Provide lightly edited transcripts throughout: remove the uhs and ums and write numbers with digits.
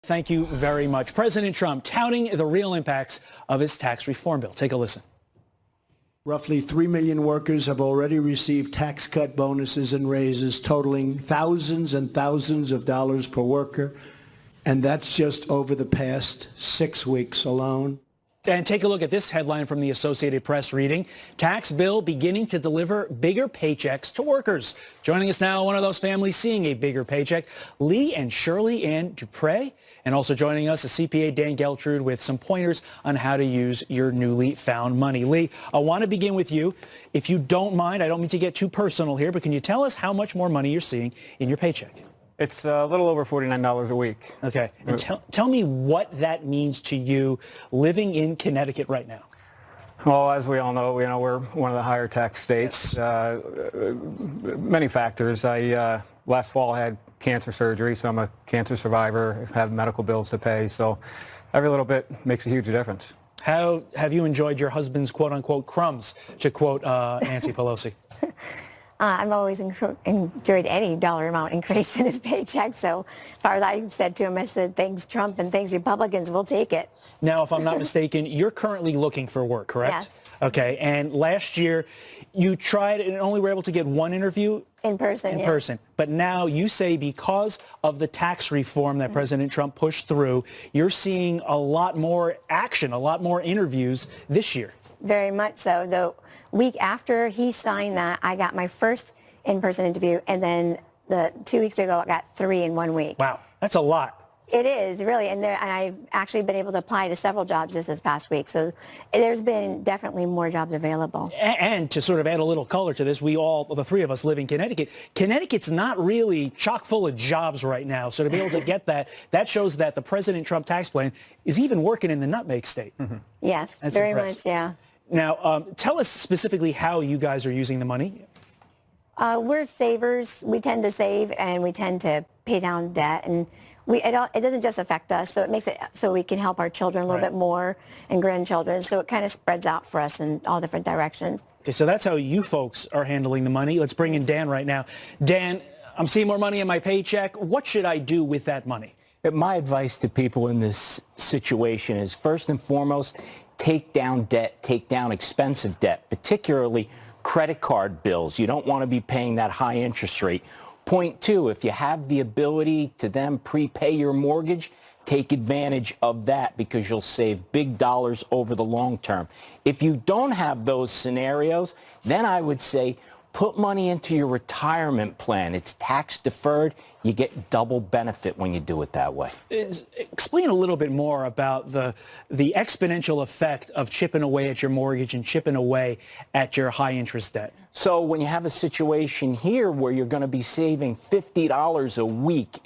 Thank you very much. President Trump touting the real impacts of his tax reform bill. Take a listen. Roughly 3 million workers have already received tax cut bonuses and raises totaling thousands and thousands of dollars per worker. And that's just over the past 6 weeks alone. And take a look at this headline from the Associated Press reading, tax bill beginning to deliver bigger paychecks to workers. Joining us now, one of those families seeing a bigger paycheck, Lee and Shirley Ann Dupre. And also joining us is CPA Dan Geltrude with some pointers on how to use your newly found money. Lee, I want to begin with you. If you don't mind, I don't mean to get too personal here, but can you tell us how much more money you're seeing in your paycheck? It's a little over $49 a week. Okay. And tell me what that means to you living in Connecticut right now. Well, as we all know, we're one of the higher tax states. Yes. Many factors. I last fall had cancer surgery, so I'm a cancer survivor, have medical bills to pay. So every little bit makes a huge difference. How have you enjoyed your husband's quote-unquote crumbs, to quote Nancy Pelosi? I've always enjoyed any dollar amount increase in his paycheck. So as far as I said to him, I said, thanks Trump and thanks Republicans, we'll take it. Now, if I'm not mistaken, you're currently looking for work, correct? Yes. Okay. And last year you tried and only were able to get one interview? In person, In person. But now you say because of the tax reform that President Trump pushed through, you're seeing a lot more action, a lot more interviews this year. Very much so. The week after he signed that, I got my first in-person interview, and then 2 weeks ago, I got 3 in 1 week. Wow, that's a lot. It is, really, and I've actually been able to apply to several jobs just this past week, so there's been definitely more jobs available. And to sort of add a little color to this, the three of us live in Connecticut. Connecticut's not really chock full of jobs right now, so to be able to get that shows that the President Trump tax plan is even working in the nutmeg state. Mm-hmm. Yes, that's very impressive. much, yeah. Now, tell us specifically how you guys are using the money. We're savers. We tend to save, and we tend to pay down debt, and it doesn't just affect us, so it makes it so we can help our children a little bit more and grandchildren, so it kind of spreads out for us in all different directions. Okay, so that's how you folks are handling the money. Let's bring in Dan right now. Dan, I'm seeing more money in my paycheck. What should I do with that money? My advice to people in this situation is, first and foremost, take down debt, take down expensive debt, particularly credit card bills. You don't want to be paying that high interest rate. Point 2, if you have the ability to then prepay your mortgage, take advantage of that because you'll save big dollars over the long term. If you don't have those scenarios, then I would say put money into your retirement plan. It's tax deferred. You get double benefit when you do it that way. Explain a little bit more about the exponential effect of chipping away at your mortgage and chipping away at your high interest debt. So when you have a situation here where you're going to be saving $50 a week,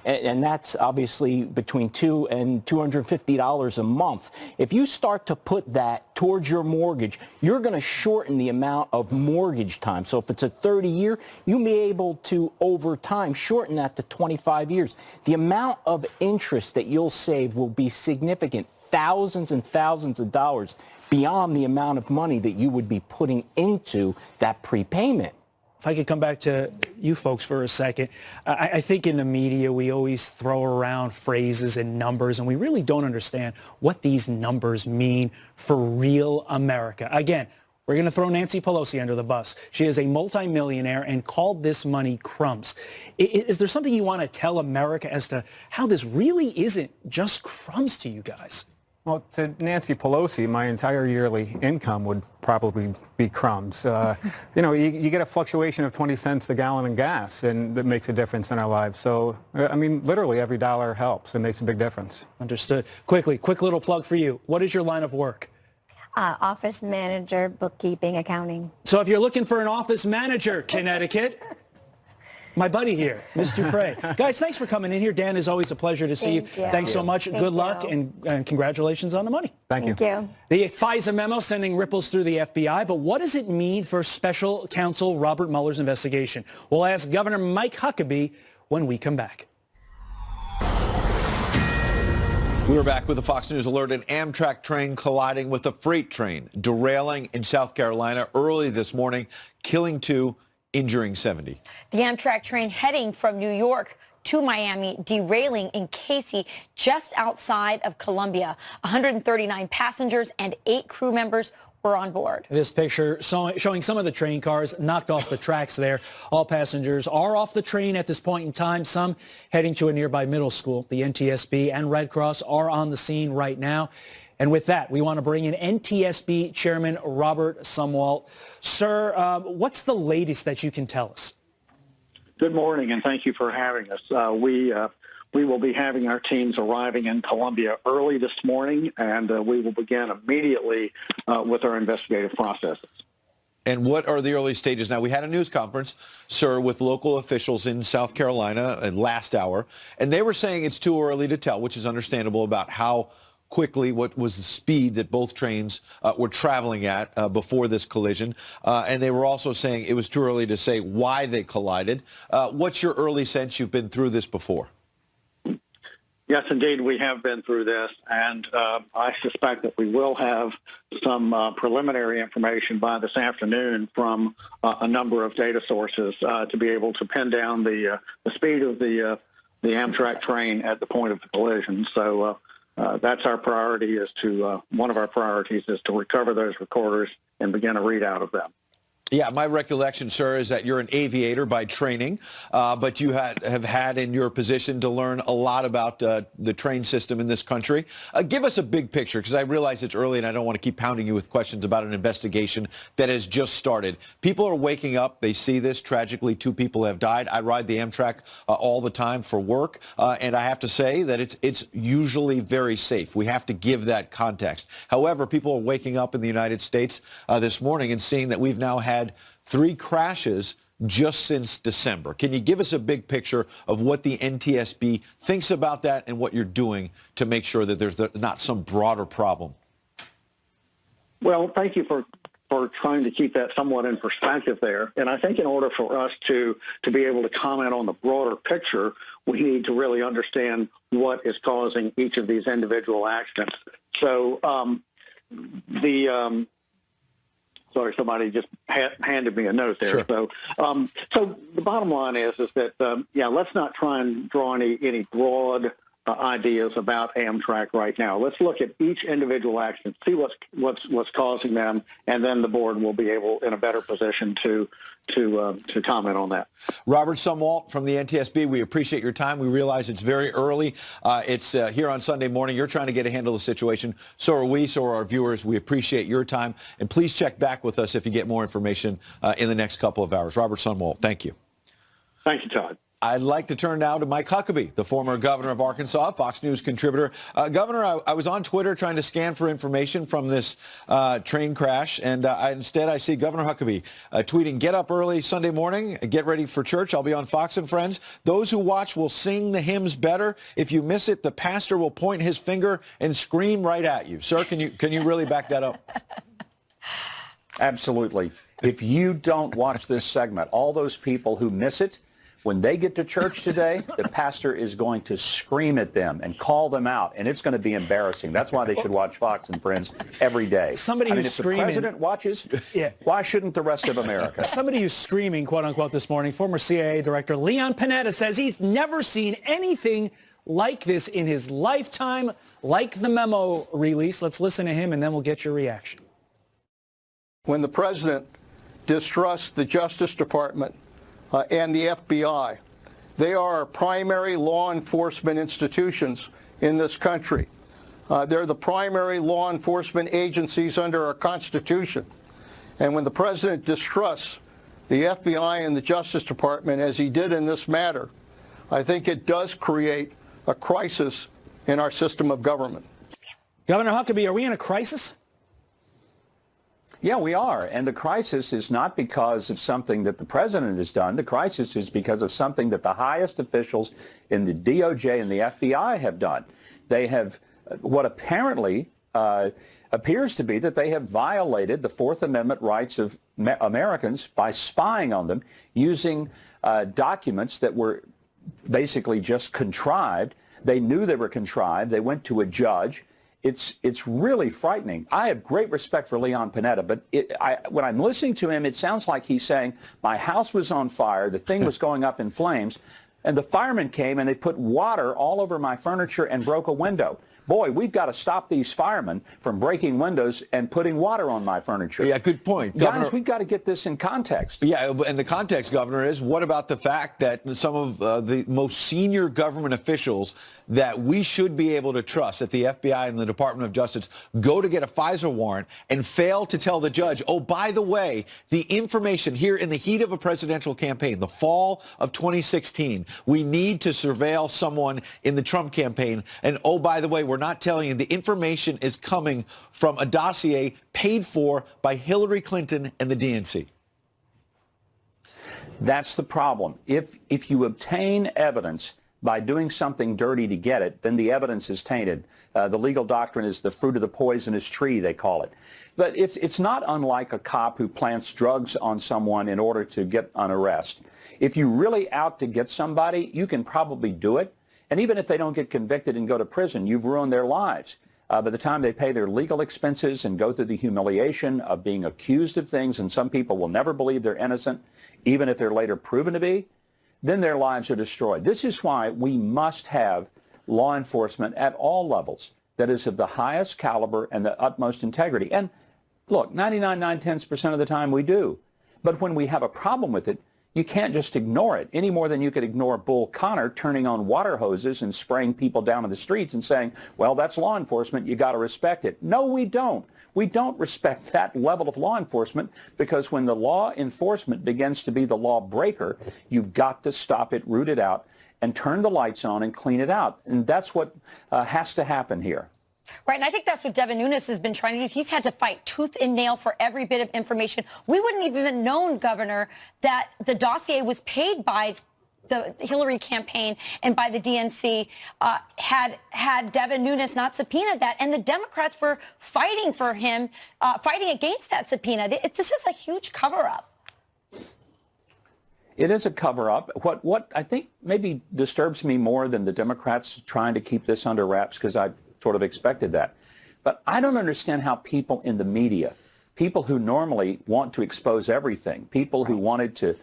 and that's obviously between $200 and $250 a month, if you start to put that towards your mortgage, you're going to shorten the amount of mortgage time. So if it's a 30-year, you'll be able to, over time, shorten that to 25 years. The amount of interest that you'll save will be significant, thousands and thousands of dollars beyond the amount of money that you would be putting into that prepayment. If I could come back to you folks for a second, I think in the media we always throw around phrases and numbers, and we really don't understand what these numbers mean for real America. Again, we're going to throw Nancy Pelosi under the bus. She is a multimillionaire and called this money crumbs. Is there something you want to tell America as to how this really isn't just crumbs to you guys? Well, to Nancy Pelosi, my entire yearly income would probably be crumbs. You get a fluctuation of 20 cents a gallon in gas, and that makes a difference in our lives. So, I mean, literally every dollar helps. It makes a big difference. Understood. Quick little plug for you. What is your line of work? Office manager, bookkeeping, accounting. So if you're looking for an office manager, Connecticut, my buddy here, Mr. Dupre. Guys, thanks for coming in here. Dan, it's always a pleasure to see you. Thanks so much. Good luck and congratulations on the money. Thank you. The FISA memo sending ripples through the FBI, but what does it mean for Special Counsel Robert Mueller's investigation? We'll ask Governor Mike Huckabee when we come back. We're back with a Fox News alert. An Amtrak train colliding with a freight train, derailing in South Carolina early this morning, killing 2, injuring 70. The Amtrak train heading from New York to Miami, derailing in Casey just outside of Columbia. 139 passengers and 8 crew members were on board. This picture showing some of the train cars knocked off the tracks there. All passengers are off the train at this point in time, some heading to a nearby middle school. The NTSB and Red Cross are on the scene right now. And with that, we want to bring in NTSB Chairman Robert Sumwalt. Sir, what's the latest that you can tell us? Good morning, and thank you for having us. We will be having our teams arriving in Columbia early this morning, and we will begin immediately with our investigative processes. And what are the early stages now? We had a news conference, sir, with local officials in South Carolina last hour, and they were saying it's too early to tell, which is understandable, about how quickly, what was the speed that both trains were traveling at before this collision. And they were also saying it was too early to say why they collided. What's your early sense? You've been through this before. Yes, indeed, we have been through this, and I suspect that we will have some preliminary information by this afternoon from a number of data sources to be able to pin down the speed of the Amtrak train at the point of the collision. So that's our priority. One of our priorities is to recover those recorders and begin a readout of them. Yeah, my recollection, sir, is that you're an aviator by training, but you have had in your position to learn a lot about the train system in this country. Give us a big picture, because I realize it's early and I don't want to keep pounding you with questions about an investigation that has just started. People are waking up. They see this. Tragically, 2 people have died. I ride the Amtrak all the time for work, and I have to say that it's usually very safe. We have to give that context. However, people are waking up in the United States this morning and seeing that we've now had 3 crashes just since December. Can you give us a big picture of what the NTSB thinks about that and what you're doing to make sure that there's not some broader problem? Well, thank you for trying to keep that somewhat in perspective there. And I think in order for us to be able to comment on the broader picture, we need to really understand what is causing each of these individual accidents. So sorry, somebody just handed me a note there. Sure. So the bottom line is that, let's not try and draw any broad ideas about Amtrak right now. Let's look at each individual accident, see what's causing them, and then the board will be able, in a better position, to comment on that. Robert Sumwalt from the NTSB, we appreciate your time. We realize it's very early. It's here on Sunday morning. You're trying to get a handle of the situation. So are we, so are our viewers. We appreciate your time. And please check back with us if you get more information in the next couple of hours. Robert Sumwalt, thank you. Thank you, Todd. I'd like to turn now to Mike Huckabee, the former governor of Arkansas, Fox News contributor. Governor, I was on Twitter trying to scan for information from this train crash, and instead I see Governor Huckabee tweeting, "Get up early Sunday morning, get ready for church. I'll be on Fox and Friends. Those who watch will sing the hymns better. If you miss it, the pastor will point his finger and scream right at you." Sir, can you really back that up? Absolutely. If you don't watch this segment, all those people who miss it, when they get to church today, the pastor is going to scream at them and call them out, and it's going to be embarrassing. That's why they should watch Fox and Friends every day. Somebody who's if screaming. The president watches, why shouldn't the rest of America? Somebody who's screaming, quote unquote, this morning, former CIA Director Leon Panetta says he's never seen anything like this in his lifetime, like the memo release. Let's listen to him, and then we'll get your reaction. When the president distrusts the Justice Department and the FBI. They are our primary law enforcement institutions in this country. They're the primary law enforcement agencies under our Constitution. And when the president distrusts the FBI and the Justice Department, as he did in this matter, I think it does create a crisis in our system of government. Governor Huckabee, are we in a crisis? Yeah, we are. And the crisis is not because of something that the president has done. The crisis is because of something that the highest officials in the DOJ and the FBI have done. They have what apparently appears to be that they have violated the Fourth Amendment rights of Americans by spying on them using documents that were basically just contrived. They knew they were contrived. They went to a judge. It's really frightening. I have great respect for Leon Panetta, but when I'm listening to him, it sounds like he's saying, my house was on fire, the thing was going up in flames. And the firemen came and they put water all over my furniture and broke a window. Boy, we've got to stop these firemen from breaking windows and putting water on my furniture. Yeah, good point. Guys, Governor, we've got to get this in context. Yeah, and the context, Governor, is what about the fact that some of the most senior government officials that we should be able to trust at the FBI and the Department of Justice go to get a FISA warrant and fail to tell the judge, oh, by the way, the information here in the heat of a presidential campaign, the fall of 2016, we need to surveil someone in the Trump campaign. And oh, by the way, we're not telling you the information is coming from a dossier paid for by Hillary Clinton and the DNC. That's the problem. If you obtain evidence by doing something dirty to get it, then the evidence is tainted. The legal doctrine is the fruit of the poisonous tree, they call it. But it's not unlike a cop who plants drugs on someone in order to get an arrest. If you're really out to get somebody, you can probably do it. And even if they don't get convicted and go to prison, you've ruined their lives. By the time they pay their legal expenses and go through the humiliation of being accused of things, and some people will never believe they're innocent, even if they're later proven to be, then their lives are destroyed. This is why we must have law enforcement at all levels that is of the highest caliber and the utmost integrity. And look, 99.9% of the time we do. But when we have a problem with it, you can't just ignore it any more than you could ignore Bull Connor turning on water hoses and spraying people down in the streets and saying, well, that's law enforcement, you got to respect it. No, we don't. We don't respect that level of law enforcement, because when the law enforcement begins to be the law breaker, you've got to stop it, root it out, and turn the lights on and clean it out. And that's what has to happen here. Right, and I think that's what Devin Nunes has been trying to do. He's had to fight tooth and nail for every bit of information. We wouldn't even have known, Governor, that the dossier was paid by the Hillary campaign and by the DNC had Devin Nunes not subpoenaed that. And the Democrats were fighting for him, fighting against that subpoena. This is a huge cover-up. It is a cover-up. What I think maybe disturbs me more than the Democrats trying to keep this under wraps, because I sort of expected that. But I don't understand how people in the media, people who normally want to expose everything, people who wanted to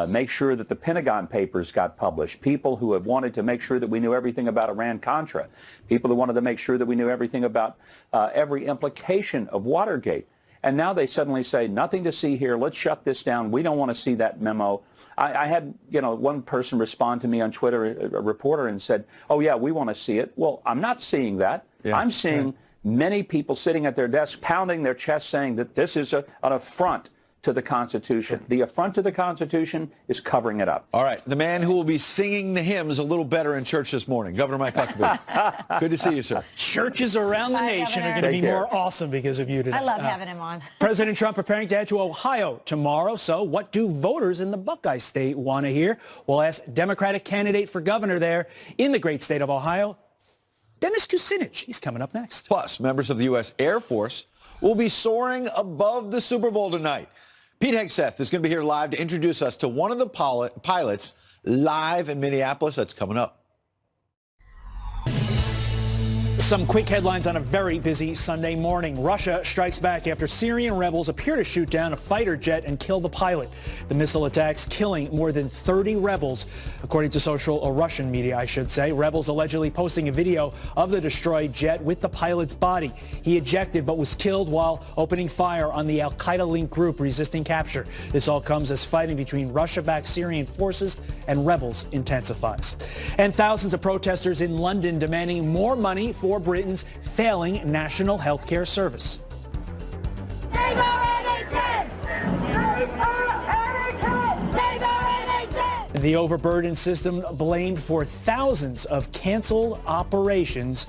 make sure that the Pentagon Papers got published, people who have wanted to make sure that we knew everything about Iran-Contra, people who wanted to make sure that we knew everything about every implication of Watergate. And now they suddenly say, nothing to see here, let's shut this down, we don't want to see that memo. I had, one person respond to me on Twitter, a reporter, and said, oh, yeah, we want to see it. Well, I'm not seeing that. Yeah. I'm seeing many people sitting at their desks pounding their chest saying that this is an affront to the Constitution. The affront to the Constitution is covering it up. All right. The man who will be singing the hymns a little better in church this morning, Governor Mike Huckabee. Good to see you, sir. Churches around the nation are going to be more awesome because of you today. I love having him on. President Trump preparing to head to Ohio tomorrow. So what do voters in the Buckeye State want to hear? We'll ask Democratic candidate for governor there in the great state of Ohio, Dennis Kucinich. He's coming up next. Plus, members of the U.S. Air Force will be soaring above the Super Bowl tonight. Pete Hegseth is going to be here live to introduce us to one of the pilots live in Minneapolis. That's coming up. Some quick headlines on a very busy Sunday morning. Russia strikes back after Syrian rebels appear to shoot down a fighter jet and kill the pilot. The missile attacks killing more than 30 rebels, according to Russian media, I should say. Rebels allegedly posting a video of the destroyed jet with the pilot's body. He ejected but was killed while opening fire on the al-Qaeda-linked group resisting capture. This all comes as fighting between Russia-backed Syrian forces and rebels intensifies. And thousands of protesters in London demanding more money for Britain's failing national health care service. Save our NHS! Save our NHS! Save our NHS! The overburdened system blamed for thousands of canceled operations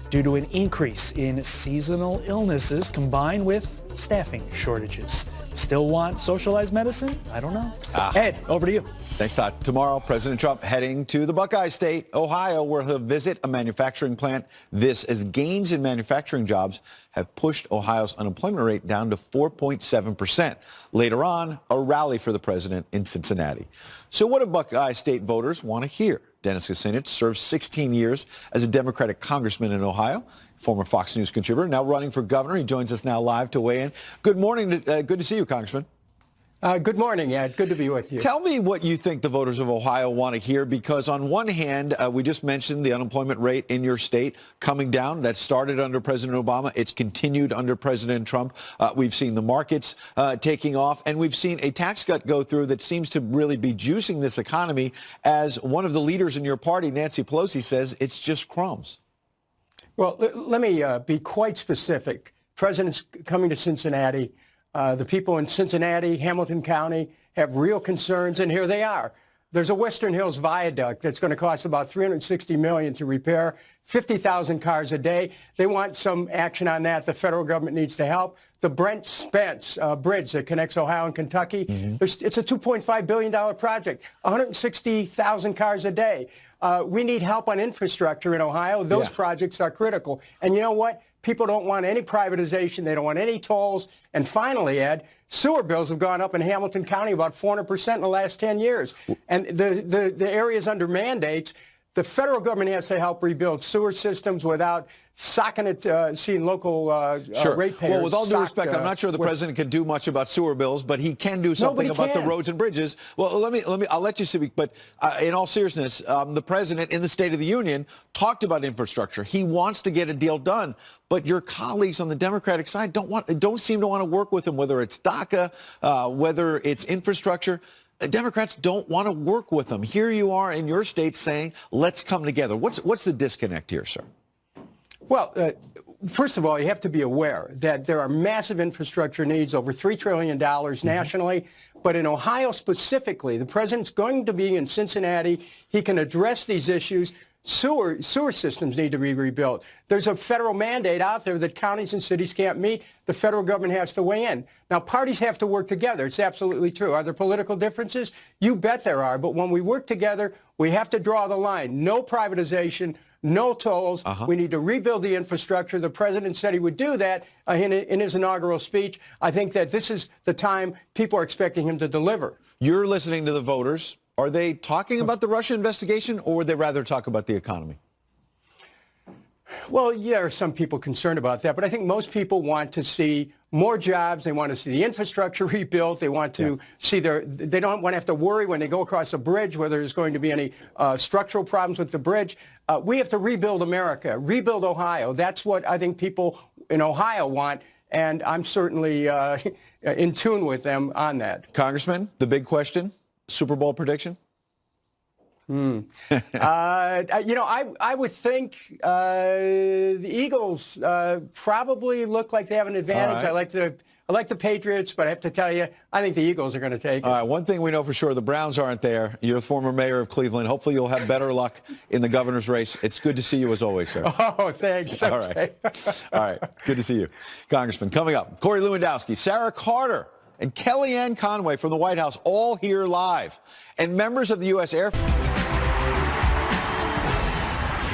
due to an increase in seasonal illnesses combined with staffing shortages. Still want socialized medicine? I don't know. Ed, over to you. Thanks, Todd. Tomorrow, President Trump heading to the Buckeye State, Ohio, where he'll visit a manufacturing plant. This as gains in manufacturing jobs have pushed Ohio's unemployment rate down to 4.7%. Later on, a rally for the president in Cincinnati. So what do Buckeye State voters want to hear? Dennis Kucinich served 16 years as a Democratic congressman in Ohio, former Fox News contributor, now running for governor. He joins us now live to weigh in. Good morning. Good to see you, Congressman. Good morning, Ed. Good to be with you. Tell me what you think the voters of Ohio want to hear, because on one hand, we just mentioned the unemployment rate in your state coming down. That started under President Obama. It's continued under President Trump. We've seen the markets taking off, and we've seen a tax cut go through that seems to really be juicing this economy. As one of the leaders in your party, Nancy Pelosi, says, it's just crumbs. Well, let me be quite specific. President's coming to Cincinnati. The people in Cincinnati, Hamilton County have real concerns, and here they are. There's a Western Hills viaduct that's going to cost about $360 million to repair, 50,000 cars a day. They want some action on that. The federal government needs to help. The Brent Spence bridge that connects Ohio and Kentucky, it's a $2.5 billion project, 160,000 cars a day. We need help on infrastructure in Ohio. Those projects are critical. And you know what? People don't want any privatization. They don't want any tolls. And finally, Ed, sewer bills have gone up in Hamilton County about 400% in the last 10 years. And the areas under mandates, the federal government has to help rebuild sewer systems without socking it, seeing local ratepayers. Well, with all due respect, I'm not sure the president can do much about sewer bills, but he can do something about the roads and bridges. Well, I'll let you speak. But in all seriousness, the president in the State of the Union talked about infrastructure. He wants to get a deal done. But your colleagues on the Democratic side don't seem to want to work with him, whether it's DACA, whether it's infrastructure. Democrats don't want to work with them. Here you are in your state saying, let's come together. What's the disconnect here, sir? Well, first of all, you have to be aware that there are massive infrastructure needs, over $3 trillion nationally. But in Ohio specifically, the president's going to be in Cincinnati. He can address these issues. Sewer systems need to be rebuilt. There's a federal mandate out there that counties and cities can't meet. The federal government has to weigh in. Now, parties have to work together. It's absolutely true. Are there political differences? You bet there are. But when we work together, we have to draw the line. No privatization, no tolls. We need to rebuild the infrastructure. The president said he would do that in his inaugural speech. I think that this is the time people are expecting him to deliver. You're listening to the voters. Are they talking about the Russia investigation, or would they rather talk about the economy? Well, yeah, there are some people concerned about that, but I think most people want to see more jobs. They want to see the infrastructure rebuilt. They want to see they don't want to have to worry when they go across a bridge whether there's going to be any structural problems with the bridge. We have to rebuild America, rebuild Ohio. That's what I think people in Ohio want, and I'm certainly in tune with them on that. Congressman, the big question. Super Bowl prediction? I would think the Eagles probably look like they have an advantage. Right. I like the Patriots, but I have to tell you, I think the Eagles are going to take it. All right, one thing we know for sure, the Browns aren't there. You're the former mayor of Cleveland. Hopefully you'll have better luck in the governor's race. It's good to see you as always, sir. Oh, thanks. All right. All right. Good to see you. Congressman, coming up, Corey Lewandowski, Sarah Carter, and Kellyanne Conway from the White House, all here live. And members of the U.S. Air Force.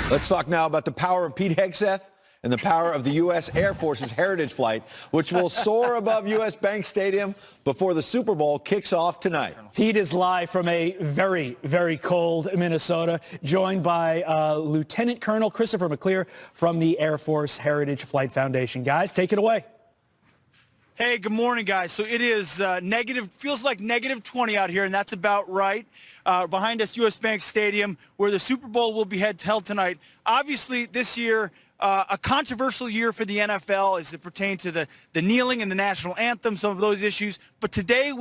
Let's talk now about the power of Pete Hegseth and the power of the U.S. Air Force's Heritage Flight, which will soar above U.S. Bank Stadium before the Super Bowl kicks off tonight. Pete is live from a very, very cold Minnesota, joined by Lieutenant Colonel Christopher McClear from the Air Force Heritage Flight Foundation. Guys, take it away. Hey, good morning, guys. So it is feels like negative 20 out here, and that's about right. Behind us, U.S. Bank Stadium, where the Super Bowl will be held tonight. Obviously, this year, a controversial year for the NFL as it pertains to the kneeling and the national anthem, some of those issues. But today,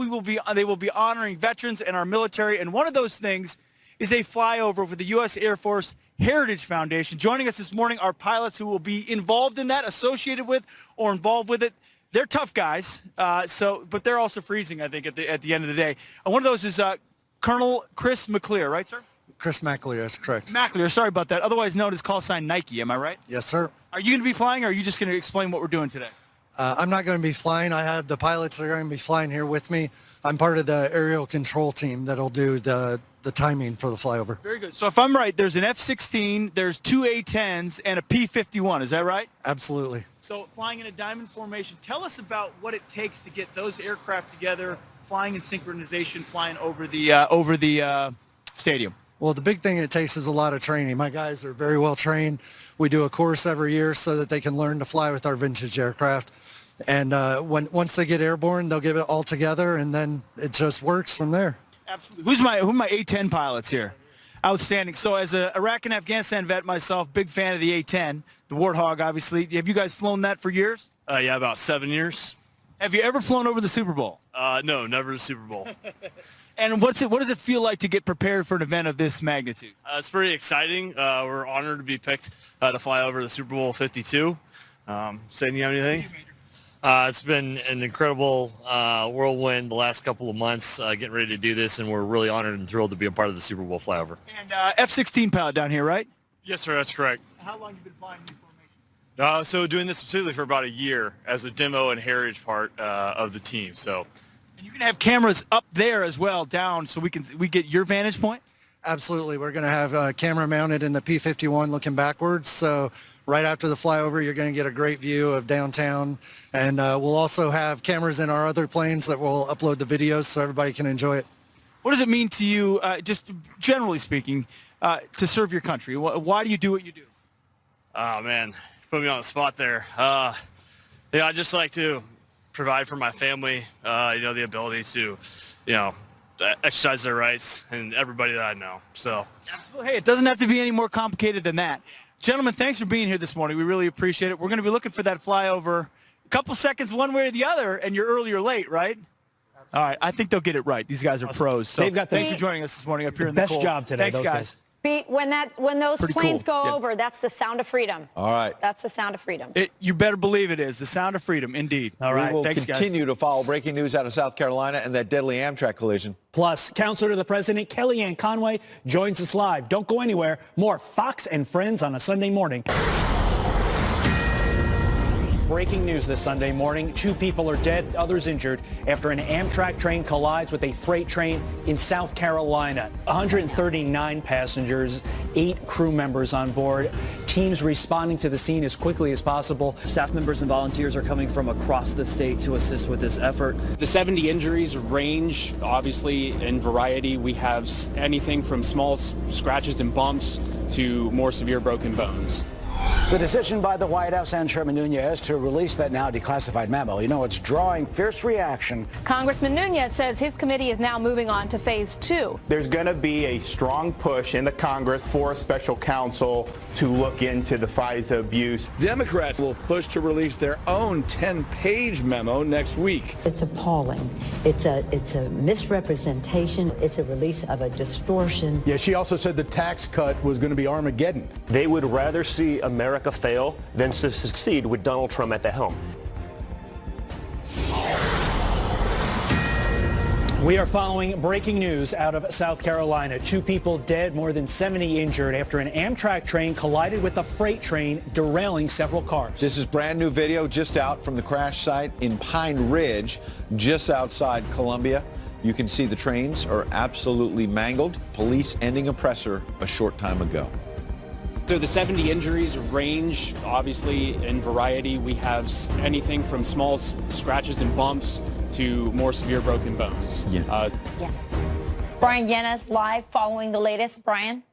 they will be honoring veterans and our military, and one of those things is a flyover for the U.S. Air Force Heritage Foundation. Joining us this morning are pilots who will be involved in that, associated with, or involved with it. They're tough guys, but they're also freezing, I think, at the end of the day. And one of those is Colonel Chris McClear, right, sir? Chris McClear, that's correct. McClear, sorry about that. Otherwise known as call sign Nike, am I right? Yes, sir. Are you going to be flying, or are you just going to explain what we're doing today? I'm not going to be flying. I have the pilots that are going to be flying here with me. I'm part of the aerial control team that'll do the timing for the flyover. Very good. So if I'm right, there's an F-16, there's two A-10s, and a P-51. Is that right? Absolutely. So flying in a diamond formation, tell us about what it takes to get those aircraft together, flying in synchronization, flying over the stadium. Well, the big thing it takes is a lot of training. My guys are very well trained. We do a course every year so that they can learn to fly with our vintage aircraft. And once they get airborne, they'll give it all together, and then it just works from there. Absolutely. Who are my A-10 pilots here? Outstanding. So as a Iraq and Afghanistan vet myself, big fan of the A-10, the Warthog, obviously. Have you guys flown that for years? Yeah, about 7 years. Have you ever flown over the Super Bowl? No, never the Super Bowl. And what does it feel like to get prepared for an event of this magnitude? It's pretty exciting. We're honored to be picked to fly over the Super Bowl 52. Saying you have anything? It's been an incredible whirlwind the last couple of months getting ready to do this, and we're really honored and thrilled to be a part of the Super Bowl flyover. And F-16 pilot down here, right? Yes, sir, that's correct. How long have you been flying these formations? So doing this specifically for about a year as a demo and heritage part of the team. So. And you're going to have cameras up there as well, down, so we get your vantage point? Absolutely. We're going to have a camera mounted in the P-51 looking backwards. So right after the flyover, you're going to get a great view of downtown. And we'll also have cameras in our other planes that will upload the videos so everybody can enjoy it. What does it mean to you, just generally speaking, to serve your country? Why do you do what you do? Oh, man, put me on the spot there. Yeah, I just like to provide for my family, the ability to, exercise their rights and everybody that I know. So, hey, it doesn't have to be any more complicated than that. Gentlemen, thanks for being here this morning. We really appreciate it. We're going to be looking for that flyover a couple seconds one way or the other, and you're early or late, right? Absolutely. All right, I think they'll get it right. These guys are pros. So thanks for joining us this morning up here in the cold. Best job today. Thanks, guys. Pete, when those Pretty planes cool. go over, that's the sound of freedom. All right. That's the sound of freedom. You better believe it is. The sound of freedom, indeed. All right. We will Thanks, continue to follow breaking news out of South Carolina and that deadly Amtrak collision. Plus, Counselor to the President Kellyanne Conway joins us live. Don't go anywhere. More Fox and Friends on a Sunday morning. Breaking news this Sunday morning. 2 people are dead, others injured after an Amtrak train collides with a freight train in South Carolina. 139 passengers, 8 crew members on board. Teams responding to the scene as quickly as possible. Staff members and volunteers are coming from across the state to assist with this effort. The 70 injuries range, obviously, in variety. We have anything from small scratches and bumps to more severe broken bones. The decision by the White House and Chairman Nunes to release that now declassified memo, it's drawing fierce reaction. Congressman Nunes says his committee is now moving on to phase 2. There's going to be a strong push in the Congress for a special counsel to look into the FISA abuse. Democrats will push to release their own 10-page memo next week. It's appalling. It's a misrepresentation. It's a release of a distortion. Yeah, she also said the tax cut was going to be Armageddon. They would rather see America fail than to succeed with Donald Trump at the helm. We are following breaking news out of South Carolina. 2 people dead, more than 70 injured after an Amtrak train collided with a freight train, derailing several cars. This is brand new video just out from the crash site in Pine Ridge, just outside Columbia. You can see the trains are absolutely mangled. Police ending a presser a short time ago. So the 70 injuries range, obviously, in variety. We have anything from small scratches and bumps to more severe broken bones. Yeah. Brian Yenes live following the latest. Brian?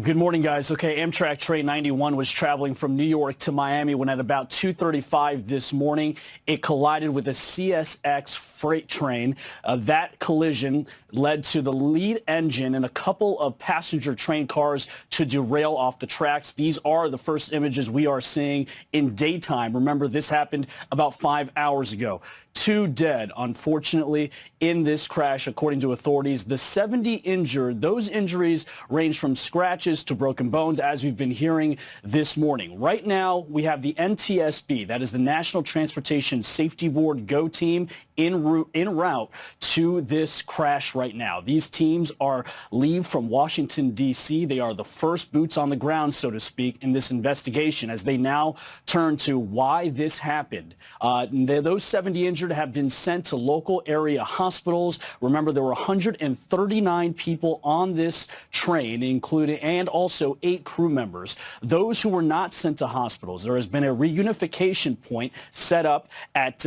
Good morning, guys. Okay, Amtrak Train 91 was traveling from New York to Miami when at about 2:35 this morning, it collided with a CSX freight train. That collision led to the lead engine and a couple of passenger train cars to derail off the tracks. These are the first images we are seeing in daytime. Remember, this happened about 5 hours ago. 2 dead, unfortunately, in this crash, according to authorities. The 70 injured, those injuries range from scratches to broken bones, as we've been hearing this morning. Right now, we have the NTSB, that is the National Transportation Safety Board GO team, en route to this crash right now. These teams are leave from Washington, D.C. They are the first boots on the ground, so to speak, in this investigation as they now turn to why this happened. Those 70 injured have been sent to local area hospitals. Remember, there were 139 people on this train, including and also 8 crew members. Those who were not sent to hospitals, there has been a reunification point set up at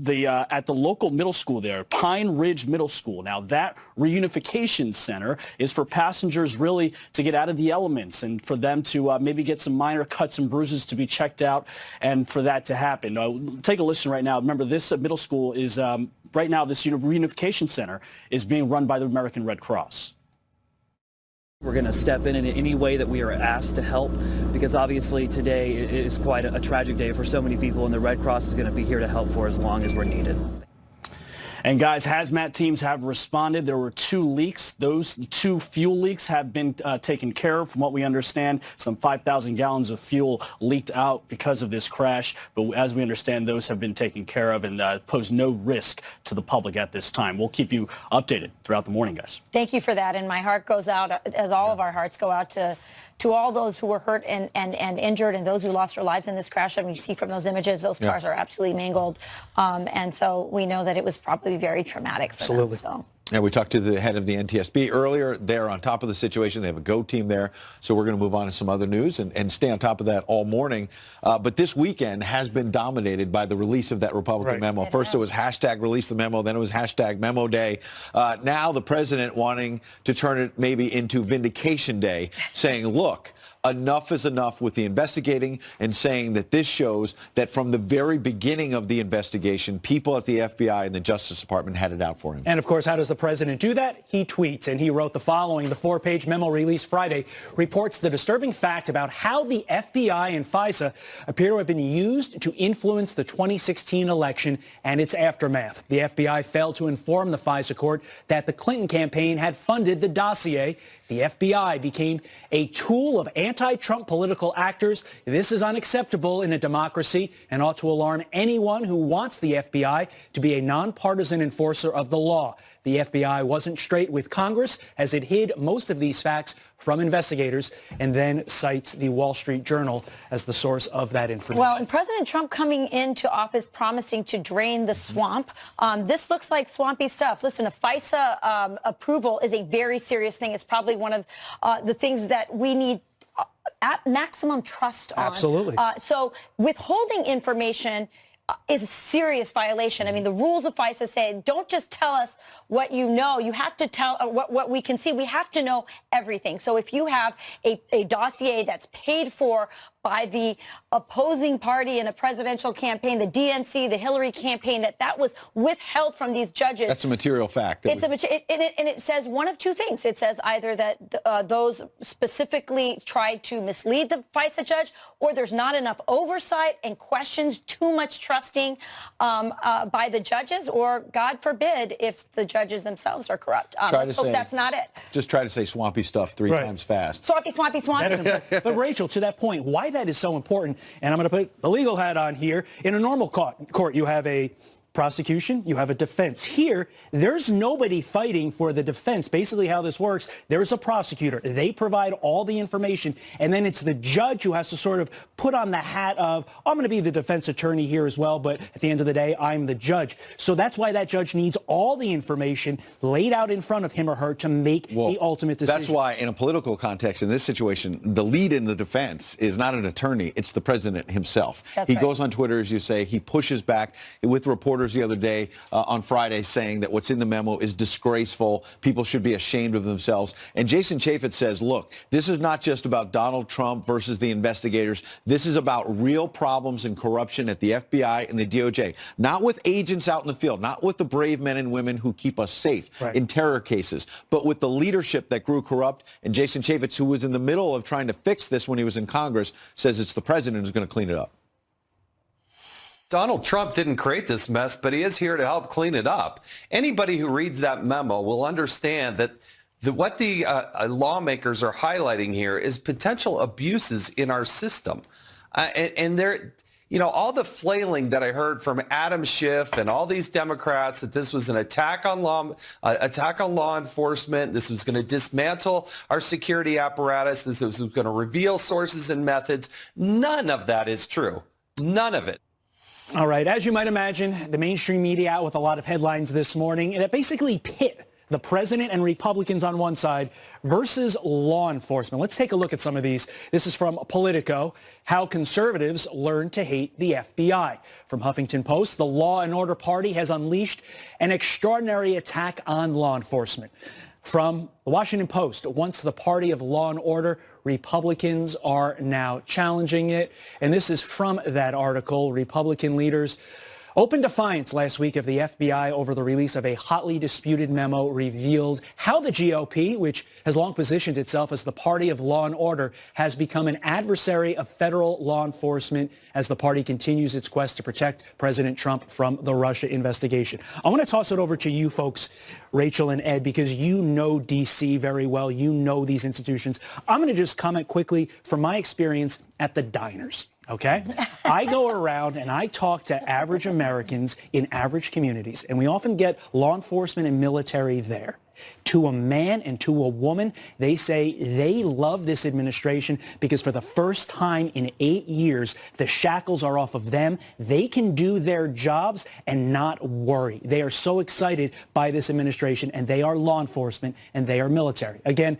at the local middle school there, Pine Ridge Middle School. Now, that reunification center is for passengers really to get out of the elements and for them to maybe get some minor cuts and bruises to be checked out and for that to happen. Take a listen right now. Remember, this middle school is, right now, this reunification center is being run by the American Red Cross. We're going to step in any way that we are asked to help, because obviously today is quite a tragic day for so many people, and the Red Cross is going to be here to help for as long as we're needed. And guys, hazmat teams have responded. There were 2 leaks. Those 2 fuel leaks have been taken care of. From what we understand, some 5,000 gallons of fuel leaked out because of this crash. But as we understand, those have been taken care of and pose no risk to the public at this time. We'll keep you updated throughout the morning, guys. Thank you for that. And my heart goes out, as all of our hearts go out to all those who were hurt and injured and those who lost their lives in this crash. I mean, you see from those images, those cars are absolutely mangled. And so we know that it was probably very traumatic for them. So. Yeah, we talked to the head of the NTSB earlier. They're on top of the situation. They have a GO team there. So we're going to move on to some other news and stay on top of that all morning. But this weekend has been dominated by the release of that Republican memo. First, it was hashtag release the memo. Then it was hashtag memo day. Now the president wanting to turn it maybe into vindication day, saying, look, enough is enough with the investigating, and saying that this shows that from the very beginning of the investigation, people at the FBI and the Justice Department had it out for him. And of course, how does the president do that? He tweets, and he wrote the following. The 4-page memo released Friday reports the disturbing fact about how the FBI and FISA appear to have been used to influence the 2016 election and its aftermath. The FBI failed to inform the FISA court that the Clinton campaign had funded the dossier. The FBI became a tool of anti-Trump political actors. This is unacceptable in a democracy and ought to alarm anyone who wants the FBI to be a nonpartisan enforcer of the law. The FBI wasn't straight with Congress as it hid most of these facts from investigators and then cites the Wall Street Journal as the source of that information. Well, and President Trump coming into office promising to drain the swamp. This looks like swampy stuff. Listen, a FISA approval is a very serious thing. It's probably one of the things that we need at maximum trust on. Absolutely. So withholding information is a serious violation. I mean, the rules of FISA say don't just tell us what you know. You have to tell what we can see. We have to know everything. So if you have a dossier that's paid for by the opposing party in a presidential campaign, the DNC, the Hillary campaign, that was withheld from these judges. That's a material fact. And it says one of 2 things. It says either that those specifically tried to mislead the FISA judge, or there's not enough oversight and questions, too much trusting by the judges, or God forbid if the judges themselves are corrupt. Let's hope that's not it. Just try to say swampy stuff 3 times fast. Swampy, swampy, swampy. But Rachel, to that point, why that is so important, and I'm going to put the legal hat on here. In a normal court, you have a prosecution, you have a defense. Here, there's nobody fighting for the defense. Basically how this works, there's a prosecutor. They provide all the information, and then it's the judge who has to sort of put on the hat of, I'm going to be the defense attorney here as well, but at the end of the day, I'm the judge. So that's why that judge needs all the information laid out in front of him or her to make the ultimate decision. That's why, in a political context, in this situation, the lead in the defense is not an attorney, it's the president himself. He goes on Twitter, as you say, he pushes back with reporters the other day on Friday saying that what's in the memo is disgraceful. People should be ashamed of themselves. And Jason Chaffetz says, look, this is not just about Donald Trump versus the investigators. This is about real problems and corruption at the FBI and the DOJ. Not with agents out in the field, not with the brave men and women who keep us safe in terror cases, but with the leadership that grew corrupt. And Jason Chaffetz, who was in the middle of trying to fix this when he was in Congress, says it's the president who's going to clean it up. Donald Trump didn't create this mess, but he is here to help clean it up. Anybody who reads that memo will understand that what the lawmakers are highlighting here is potential abuses in our system. And there, all the flailing that I heard from Adam Schiff and all these Democrats that this was an attack on law enforcement, this was going to dismantle our security apparatus, this was going to reveal sources and methods. None of that is true. None of it. All right. As you might imagine, the mainstream media out with a lot of headlines this morning that basically pit the president and Republicans on one side versus law enforcement. Let's take a look at some of these. This is from Politico, how conservatives learn to hate the FBI. From Huffington Post, the Law and Order Party has unleashed an extraordinary attack on law enforcement. From the Washington Post, once the party of law and order, Republicans are now challenging it. And this is from that article. Republican leaders open defiance last week of the FBI over the release of a hotly disputed memo revealed how the GOP, which has long positioned itself as the party of law and order, has become an adversary of federal law enforcement as the party continues its quest to protect President Trump from the Russia investigation. I want to toss it over to you folks, Rachel and Ed, because you know D.C. very well. You know these institutions. I'm going to just comment quickly from my experience at the diners. Okay? I go around and I talk to average Americans in average communities, and we often get law enforcement and military there. To a man and to a woman, they say they love this administration because for the first time in 8 years, the shackles are off of them. They can do their jobs and not worry. They are so excited by this administration, and they are law enforcement and they are military. Again,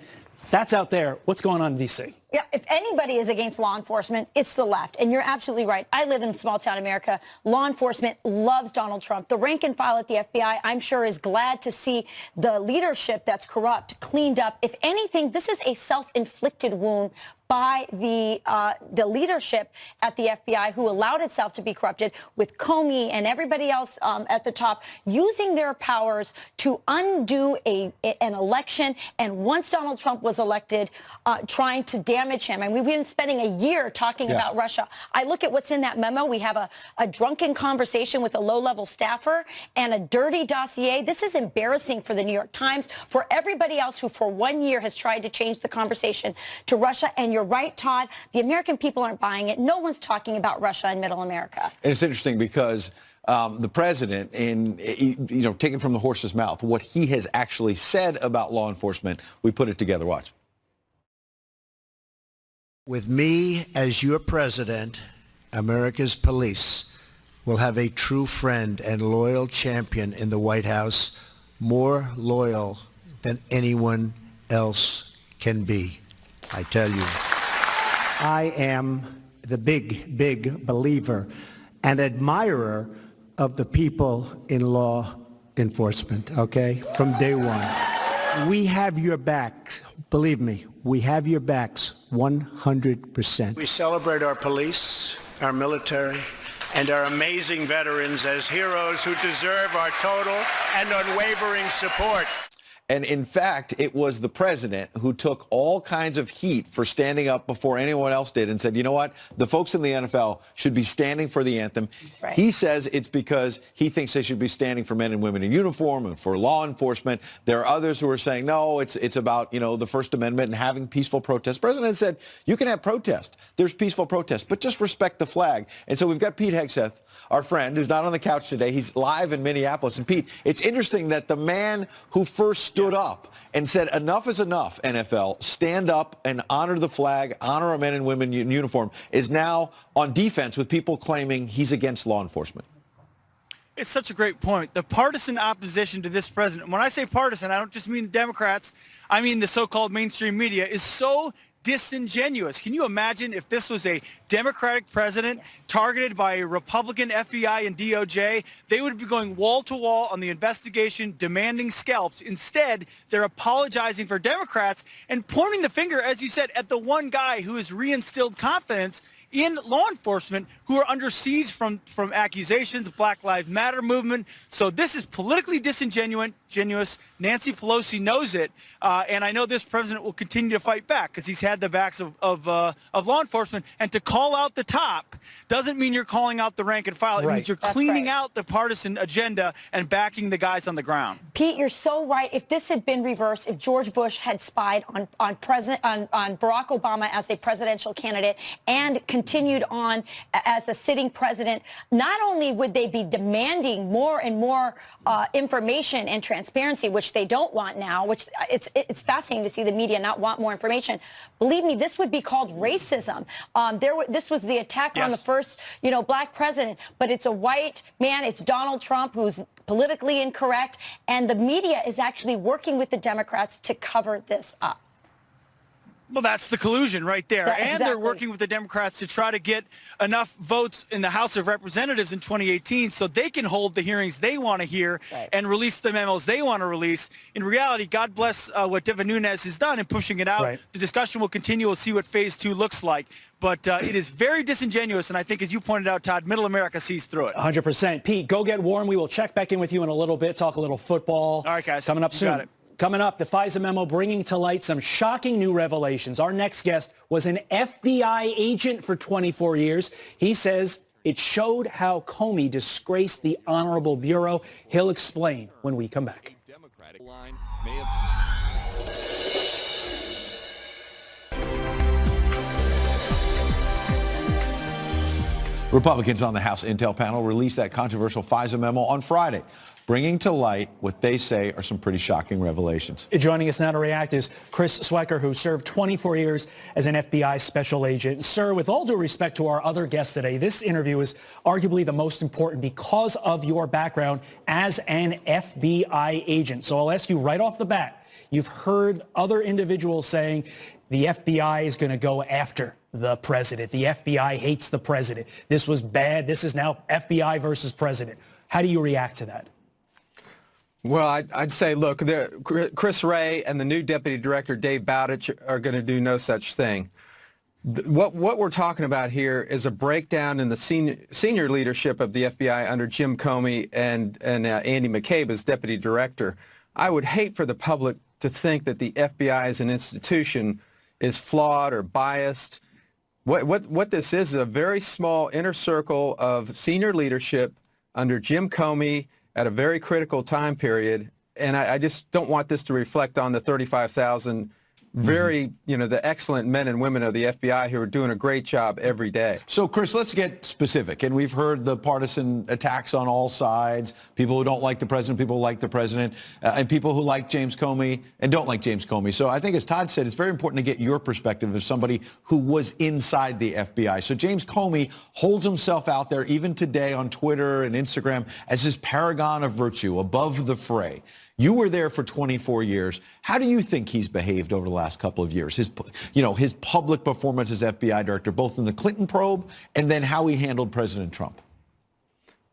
that's out there. What's going on in D.C.? Yeah, if anybody is against law enforcement, it's the left. And you're absolutely right. I live in small town America. Law enforcement loves Donald Trump. The rank and file at the FBI, I'm sure, is glad to see the leadership that's corrupt cleaned up. If anything, this is a self-inflicted wound by the leadership at the FBI, who allowed itself to be corrupted, with Comey and everybody else at the top using their powers to undo an election. And once Donald Trump was elected, trying to damage him. And we've been spending a year talking about Russia. I look at what's in that memo. We have a drunken conversation with a low-level staffer and a dirty dossier. This is embarrassing for the New York Times, for everybody else who for 1 year has tried to change the conversation to Russia. And you're right, Todd. The American people aren't buying it. No one's talking about Russia in Middle America. And it's interesting because the president, taken from the horse's mouth, what he has actually said about law enforcement, we put it together. Watch. With me as your president, America's police will have a true friend and loyal champion in the White House, more loyal than anyone else can be. I tell you. I am the big believer and admirer of the people in law enforcement, okay, from day one. We have your backs. Believe me, we have your backs 100%. We celebrate our police, our military, and our amazing veterans as heroes who deserve our total and unwavering support. And in fact, it was the president who took all kinds of heat for standing up before anyone else did and said, you know what, the folks in the NFL should be standing for the anthem. That's right. He says it's because he thinks they should be standing for men and women in uniform and for law enforcement. There are others who are saying, no, it's about, the First Amendment and having peaceful protests. The president said, you can have protest. There's peaceful protest, but just respect the flag. And so we've got Pete Hegseth, our friend, who's not on the couch today. He's live in Minneapolis. And Pete, it's interesting that the man who first stood up and said, enough is enough, NFL, stand up and honor the flag, honor our men and women in uniform, is now on defense with people claiming he's against law enforcement. It's such a great point. The partisan opposition to this president, when I say partisan, I don't just mean Democrats, I mean the so-called mainstream media, is so disingenuous. Can you imagine if this was a Democratic president targeted by a Republican FBI and DOJ? They would be going wall to wall on the investigation, demanding scalps. Instead, they're apologizing for Democrats and pointing the finger, as you said, at the one guy who has reinstilled confidence in law enforcement, who are under siege from accusations of Black Lives Matter movement. So this is politically disingenuous. Nancy Pelosi knows it, and I know this president will continue to fight back because he's had the backs of law enforcement. And to call out the top doesn't mean you're calling out the rank and file. It means you're cleaning out the partisan agenda and backing the guys on the ground. Pete, you're so right. If this had been reversed, if George Bush had spied on Barack Obama as a presidential candidate and continued on as a sitting president, not only would they be demanding more and more information and transparency, which they don't want now, which it's fascinating to see the media not want more information. Believe me, this would be called racism. This was the attack on on the first, black president. But it's a white man. It's Donald Trump, who's politically incorrect. And the media is actually working with the Democrats to cover this up. Well, that's the collusion right there. Yeah, and exactly. They're working with the Democrats to try to get enough votes in the House of Representatives in 2018 so they can hold the hearings they want to hear and release the memos they want to release. In reality, God bless what Devin Nunes has done in pushing it out. The discussion will continue. We'll see what phase 2 looks like. But it is very disingenuous, and I think, as you pointed out, Todd, middle America sees through it. 100%. Pete, go get warm. We will check back in with you in a little bit, talk a little football. All right, guys. Coming up You soon. got it. Coming up, the FISA memo bringing to light some shocking new revelations. Our next guest was an FBI agent for 24 years. He says it showed how Comey disgraced the Honorable Bureau. He'll explain when we come back. Republicans on the House Intel panel released that controversial FISA memo on Friday, bringing to light what they say are some pretty shocking revelations. Joining us now to react is Chris Swecker, who served 24 years as an FBI special agent. Sir, with all due respect to our other guests today, this interview is arguably the most important because of your background as an FBI agent. So I'll ask you right off the bat, you've heard other individuals saying the FBI is going to go after the president. The FBI hates the president. This was bad. This is now FBI versus president. How do you react to that? Well, I'd say, look, Chris Wray and the new Deputy Director, Dave Bowditch, are going to do no such thing. What we're talking about here is a breakdown in the senior leadership of the FBI under Jim Comey and Andy McCabe as Deputy Director. I would hate for the public to think that the FBI as an institution is flawed or biased. What this is a very small inner circle of senior leadership under Jim Comey at a very critical time period, and I just don't want this to reflect on the 35,000 very, the excellent men and women of the FBI who are doing a great job every day. So, Chris, let's get specific. And we've heard the partisan attacks on all sides, people who don't like the president, people who like the president, and people who like James Comey and don't like James Comey. So I think, as Todd said, it's very important to get your perspective as somebody who was inside the FBI. So James Comey holds himself out there even today on Twitter and Instagram as this paragon of virtue, above the fray. You were there for 24 years. How do you think he's behaved over the last couple of years? His public performance as FBI director, both in the Clinton probe and then how he handled President Trump.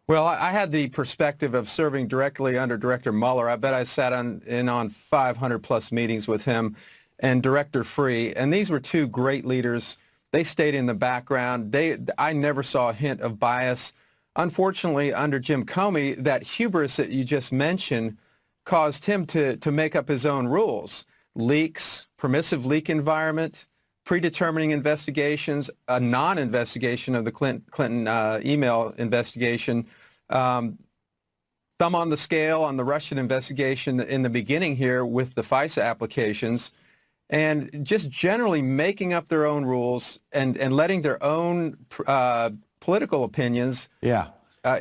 Well, I had the perspective of serving directly under Director Mueller. I bet I sat in on 500 plus meetings with him and Director Free. And these were two great leaders. They stayed in the background. I never saw a hint of bias. Unfortunately, under Jim Comey, that hubris that you just mentioned caused him to make up his own rules. Leaks, permissive leak environment, predetermining investigations, a non-investigation of the Clinton email investigation, thumb on the scale on the Russian investigation in the beginning here with the FISA applications, and just generally making up their own rules and letting their own political opinions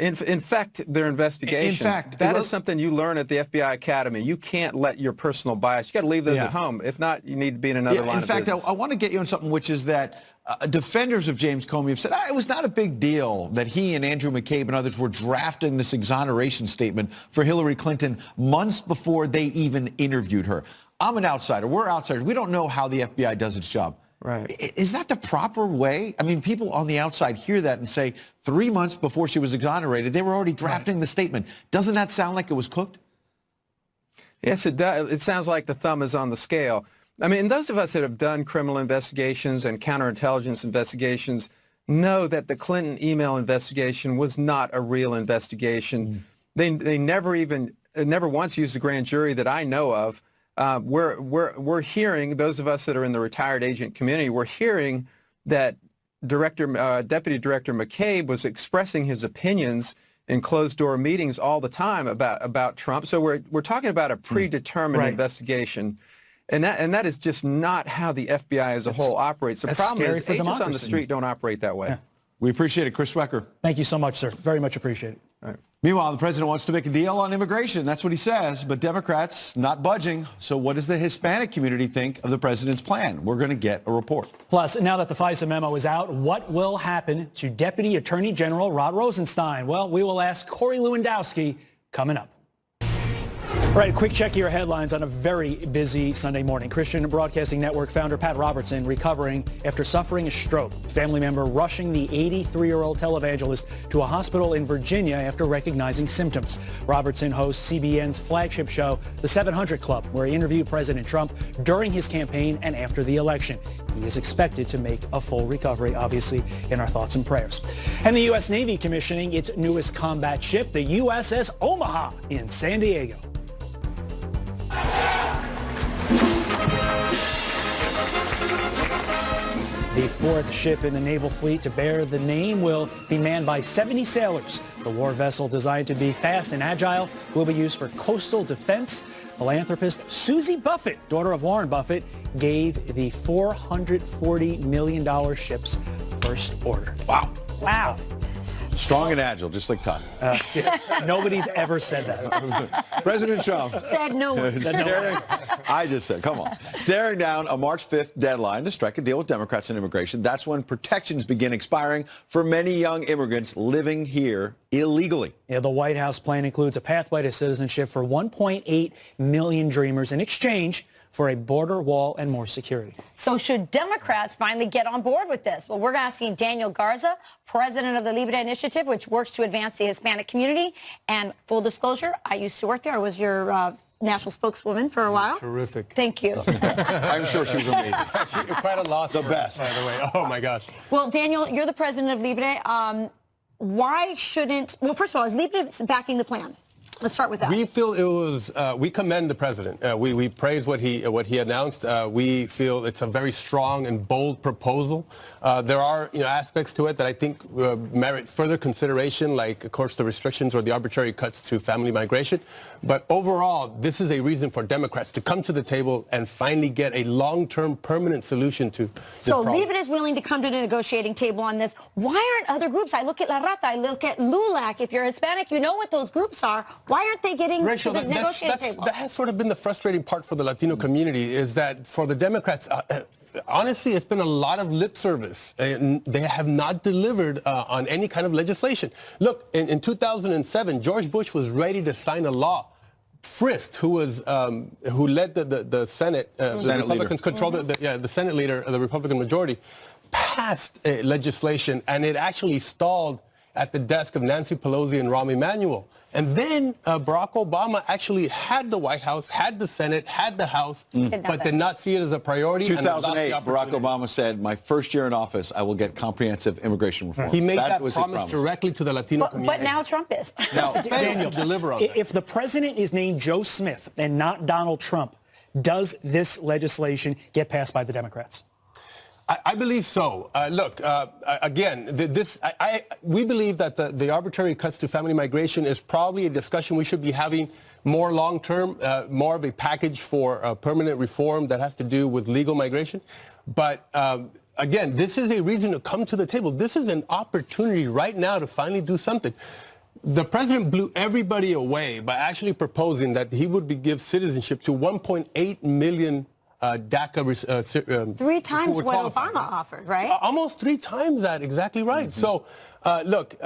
infect their investigation. In fact, that is something you learn at the FBI Academy. You can't let your personal bias, you got to leave those at home. If not, you need to be in another line of business. In fact, I want to get you on something, which is that defenders of James Comey have said it was not a big deal that he and Andrew McCabe and others were drafting this exoneration statement for Hillary Clinton months before they even interviewed her. I'm an outsider. We're outsiders. We don't know how the FBI does its job. Right. Is that the proper way? I mean, people on the outside hear that and say 3 months before she was exonerated, they were already drafting the statement. Doesn't that sound like it was cooked? Yes, it does. It sounds like the thumb is on the scale. I mean, those of us that have done criminal investigations and counterintelligence investigations know that the Clinton email investigation was not a real investigation. They never once used a grand jury that I know of. We're hearing, those of us that are in the retired agent community, we're hearing that Deputy Director McCabe was expressing his opinions in closed-door meetings all the time about Trump. So we're talking about a predetermined investigation, and that is just not how the FBI as a whole operates. The problem is agents on the street don't operate that way. Yeah. We appreciate it. Chris Wecker. Thank you so much, sir. Very much appreciated. All right. Meanwhile, the president wants to make a deal on immigration. That's what he says, but Democrats not budging. So what does the Hispanic community think of the president's plan? We're going to get a report. Plus, now that the FISA memo is out, what will happen to Deputy Attorney General Rod Rosenstein? Well, we will ask Corey Lewandowski coming up. All right, a quick check of your headlines on a very busy Sunday morning. Christian Broadcasting Network founder Pat Robertson recovering after suffering a stroke. Family member rushing the 83-year-old televangelist to a hospital in Virginia after recognizing symptoms. Robertson hosts CBN's flagship show, The 700 Club, where he interviewed President Trump during his campaign and after the election. He is expected to make a full recovery, obviously, in our thoughts and prayers. And the U.S. Navy commissioning its newest combat ship, the USS Omaha, in San Diego. The fourth ship in the naval fleet to bear the name will be manned by 70 sailors. The war vessel, designed to be fast and agile, will be used for coastal defense. Philanthropist Susie Buffett, daughter of Warren Buffett, gave the $440 million ship's first order. Wow. Wow. Strong and agile, just like Todd. Nobody's ever said that. President Trump said no one. I just said, come on. Staring down a March 5th deadline to strike a deal with Democrats on immigration. That's when protections begin expiring for many young immigrants living here illegally. Yeah, the White House plan includes a pathway to citizenship for 1.8 million Dreamers in exchange for a border wall and more security. So should Democrats finally get on board with this? Well, we're asking Daniel Garza, president of the Libre Initiative, which works to advance the Hispanic community. And full disclosure, I used to work there. I was your national spokeswoman for a while. Terrific. Thank you. I'm sure she was amazing. Quite a loss. The best. By the way. Oh, my gosh. Well, Daniel, you're the president of Libre. Why shouldn't, well, first of all, is Libre backing the plan? Let's start with that. We feel it was, we commend the president. We praise what he announced. We feel it's a very strong and bold proposal. There are aspects to it that I think merit further consideration, like, of course, the restrictions or the arbitrary cuts to family migration. But overall, this is a reason for Democrats to come to the table and finally get a long-term permanent solution to this problem. So Libre is willing to come to the negotiating table on this. Why aren't other groups? I look at La Rata, I look at LULAC. If you're Hispanic, you know what those groups are. Why aren't they getting Rachel, to the negotiating table? That has sort of been the frustrating part for the Latino community, is that for the Democrats, honestly, it's been a lot of lip service. And they have not delivered on any kind of legislation. Look, in 2007, George Bush was ready to sign a law. Frist, who led the Senate, the Republicans controlled the Senate leader, the Republican majority, passed legislation, and it actually stalled at the desk of Nancy Pelosi and Rahm Emanuel. And then Barack Obama actually had the White House, had the Senate, had the House, but did not see it as a priority. 2008, Barack Obama said, my first year in office, I will get comprehensive immigration reform. He made that promise directly to the Latino community. But now Trump is. Now, Daniel, deliver on that. If the president is named Joe Smith and not Donald Trump, does this legislation get passed by the Democrats? I believe so. Look, again, we believe that the arbitrary cuts to family migration is probably a discussion we should be having more long-term, more of a package for permanent reform that has to do with legal migration. But again, this is a reason to come to the table. This is an opportunity right now to finally do something. The president blew everybody away by actually proposing that he would give citizenship to 1.8 million DACA 3 times what Obama offered, right? Almost 3 times that, exactly right. So, look,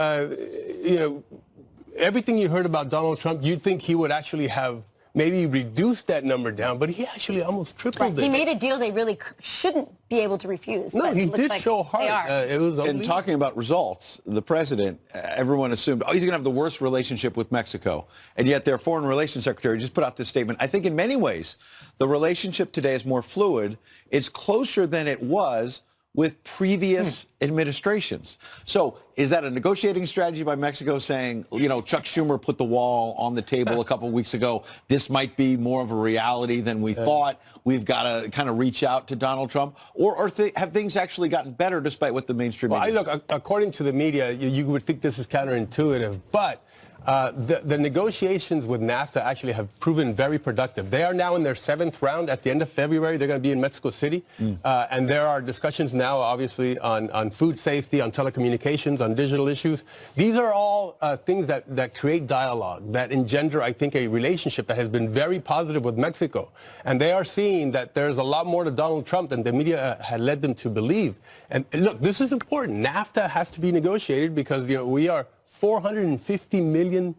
everything you heard about Donald Trump, you'd think he would actually have maybe reduced that number down, but he actually almost tripled it. He made a deal they really shouldn't be able to refuse. No, he did show heart. It was and talking about results, the president, everyone assumed, he's going to have the worst relationship with Mexico. And yet their foreign relations secretary just put out this statement. I think in many ways, the relationship today is more fluid. It's closer than it was with previous administrations. So is that a negotiating strategy by Mexico saying, Chuck Schumer put the wall on the table a couple of weeks ago. This might be more of a reality than we thought. We've got to kind of reach out to Donald Trump. Or have things actually gotten better despite what the mainstream media look, according to the media, you would think this is counterintuitive. But The negotiations with NAFTA actually have proven very productive. They are now in their 7th round. At the end of February, they're going to be in Mexico City. And there are discussions now, obviously, on food safety, on telecommunications, on digital issues. These are all things that create dialogue, that engender, I think, a relationship that has been very positive with Mexico. And they are seeing that there's a lot more to Donald Trump than the media had led them to believe. And look, this is important. NAFTA has to be negotiated because, we are 450 million